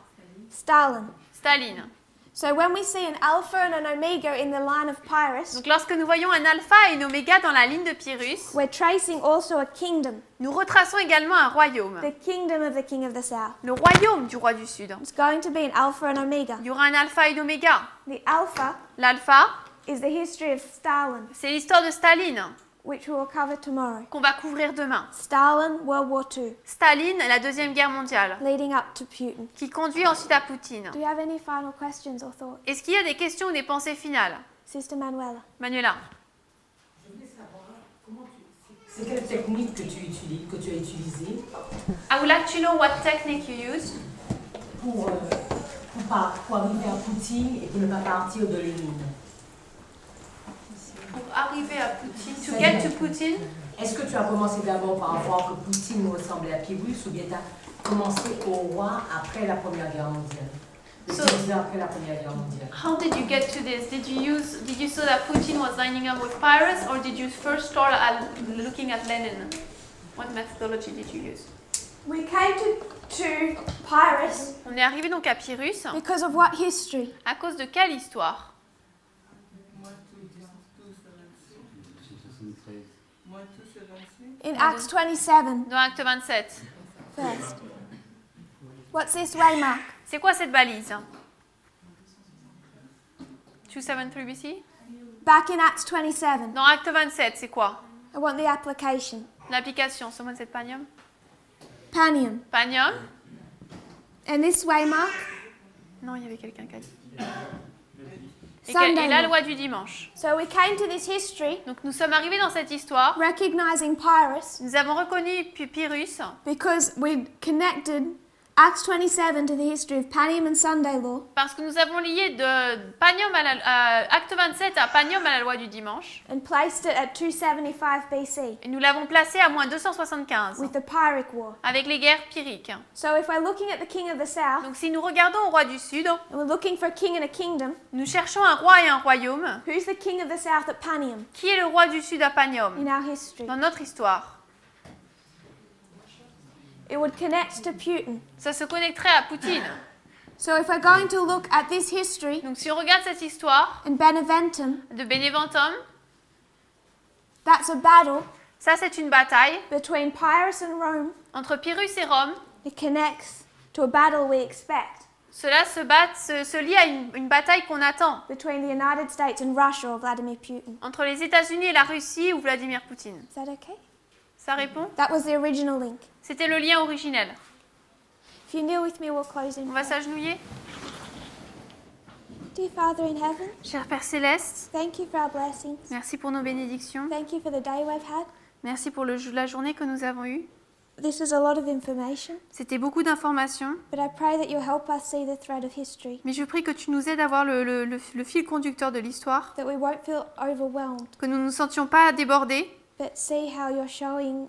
Stalin. Staline. So when we see an alpha and an omega in the line of Pyrrhus, Donc lorsque nous voyons un alpha et une oméga dans la ligne de Pyrrhus, we're tracing also a kingdom, nous retraçons également un royaume. the kingdom of the king of the south. Le royaume du roi du Sud. It's going to be an alpha and omega. Il y aura un alpha et une oméga. The alpha L'alpha, is the history of Stalin, c'est l'histoire de Staline which we will cover tomorrow. qu'on va couvrir demain. Stalin, World War II, Staline, la Deuxième Guerre mondiale, leading up to Putin. qui conduit ensuite à Poutine. Do you have any final questions or thoughts? Est-ce qu'il y a des questions ou des pensées finales? Sister Manuela. Manuela. Je voulais savoir c'est quelle technique que tu as utilisée I would like to know what technique you used pour arriver à Poutine et pour ne pas partir de Lénine. pour arriver à Poutine, to get to Putin. Est-ce que tu as commencé d'abord par voir que Poutine ressemblait à Pyrrhus ou bien tu as commencé au roi après la Première Guerre mondiale? So- C'était après la Première Guerre mondiale. How did you get to this? Did you saw that Putin was lining up with Pyrrhus, or did you first start at looking at Lenin? What methodology did you use? We came to Pyrrhus On est arrivé donc à Pyrrhus because of what history? à cause de quelle histoire? In Acts 27 Dans Acte 27. first. What's this waymark? C'est quoi cette balise? 273 BC? Back in Acts 27, Dans Acte 27, c'est quoi? I want the application. L'application, someone said Panium? Panium. Panium? And this waymark, Non, il y avait quelqu'un qui a dit. Et, Sunday et la law. loi du dimanche. So we came to this history Donc nous sommes arrivés dans cette histoire. recognizing Pyrrhus Nous avons reconnu Pyrrhus because we connected Acts 27 to the history of Panium and Sunday law, parce que nous avons lié de Panium Acte 27 à Panium à la loi du dimanche. and placed it at 275 BC Et nous l'avons placé à moins 275 with the Pyrrhic War. avec les guerres pyrrhiques. So if we're looking at the king of the south Donc si nous regardons au roi du Sud, and we're looking for a king and a kingdom, nous cherchons un roi et un royaume. who's the king of the south at Panium Qui est le roi du Sud à Panium in our history? dans notre histoire? It would connect to Putin. Ça se connecterait à Poutine. So if we're going to look at this history Donc si on regarde cette histoire in Beneventum, de Beneventum, that's a battle ça c'est une bataille between Pyrrhus and Rome. entre Pyrrhus et Rome. It connects to a battle we expect Cela se lie à une bataille qu'on attend between the United States and Russia or Vladimir Putin. entre les États-Unis et la Russie ou Vladimir Poutine. Is that okay? Ça répond? That was the original link. C'était le lien originel. If you kneel with me, we'll close in On va prayer. s'agenouiller. Dear Father in heaven, Cher Père Céleste, thank you for our blessings. merci pour nos bénédictions. Thank you for the day we've had. Merci pour la journée que nous avons eue. This is a lot of information, C'était beaucoup d'informations, but I pray that you'll help us see the thread of history, mais je prie que tu nous aides à voir le fil conducteur de l'histoire, that we won't feel overwhelmed, que nous ne nous sentions pas débordés, but see how you're showing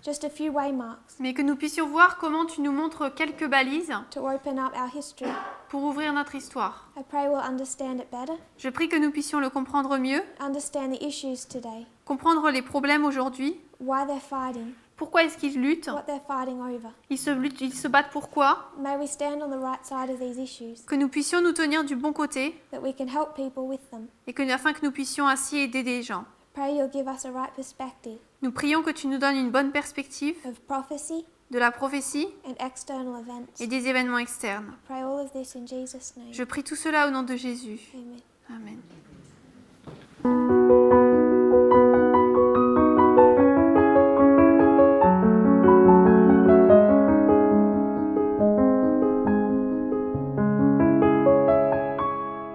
just a few waymarks mais que nous puissions voir comment tu nous montres quelques balises to open up our history. pour ouvrir notre histoire. I pray we'll understand it better, Je prie que nous puissions le comprendre mieux, understand the issues today, comprendre les problèmes aujourd'hui, why they're fighting, pourquoi est-ce qu'ils luttent, what they're fighting over. ils se battent pourquoi, May we stand on the right side of these issues, que nous puissions nous tenir du bon côté that we can help people with them. et afin que nous puissions ainsi aider des gens. Pray you'll give us a right perspective Nous prions que tu nous donnes une bonne perspective of prophecy de la prophétie and external events. et des événements externes. Pray all of this in Jesus' name. Je prie tout cela au nom de Jésus. Amen. Amen.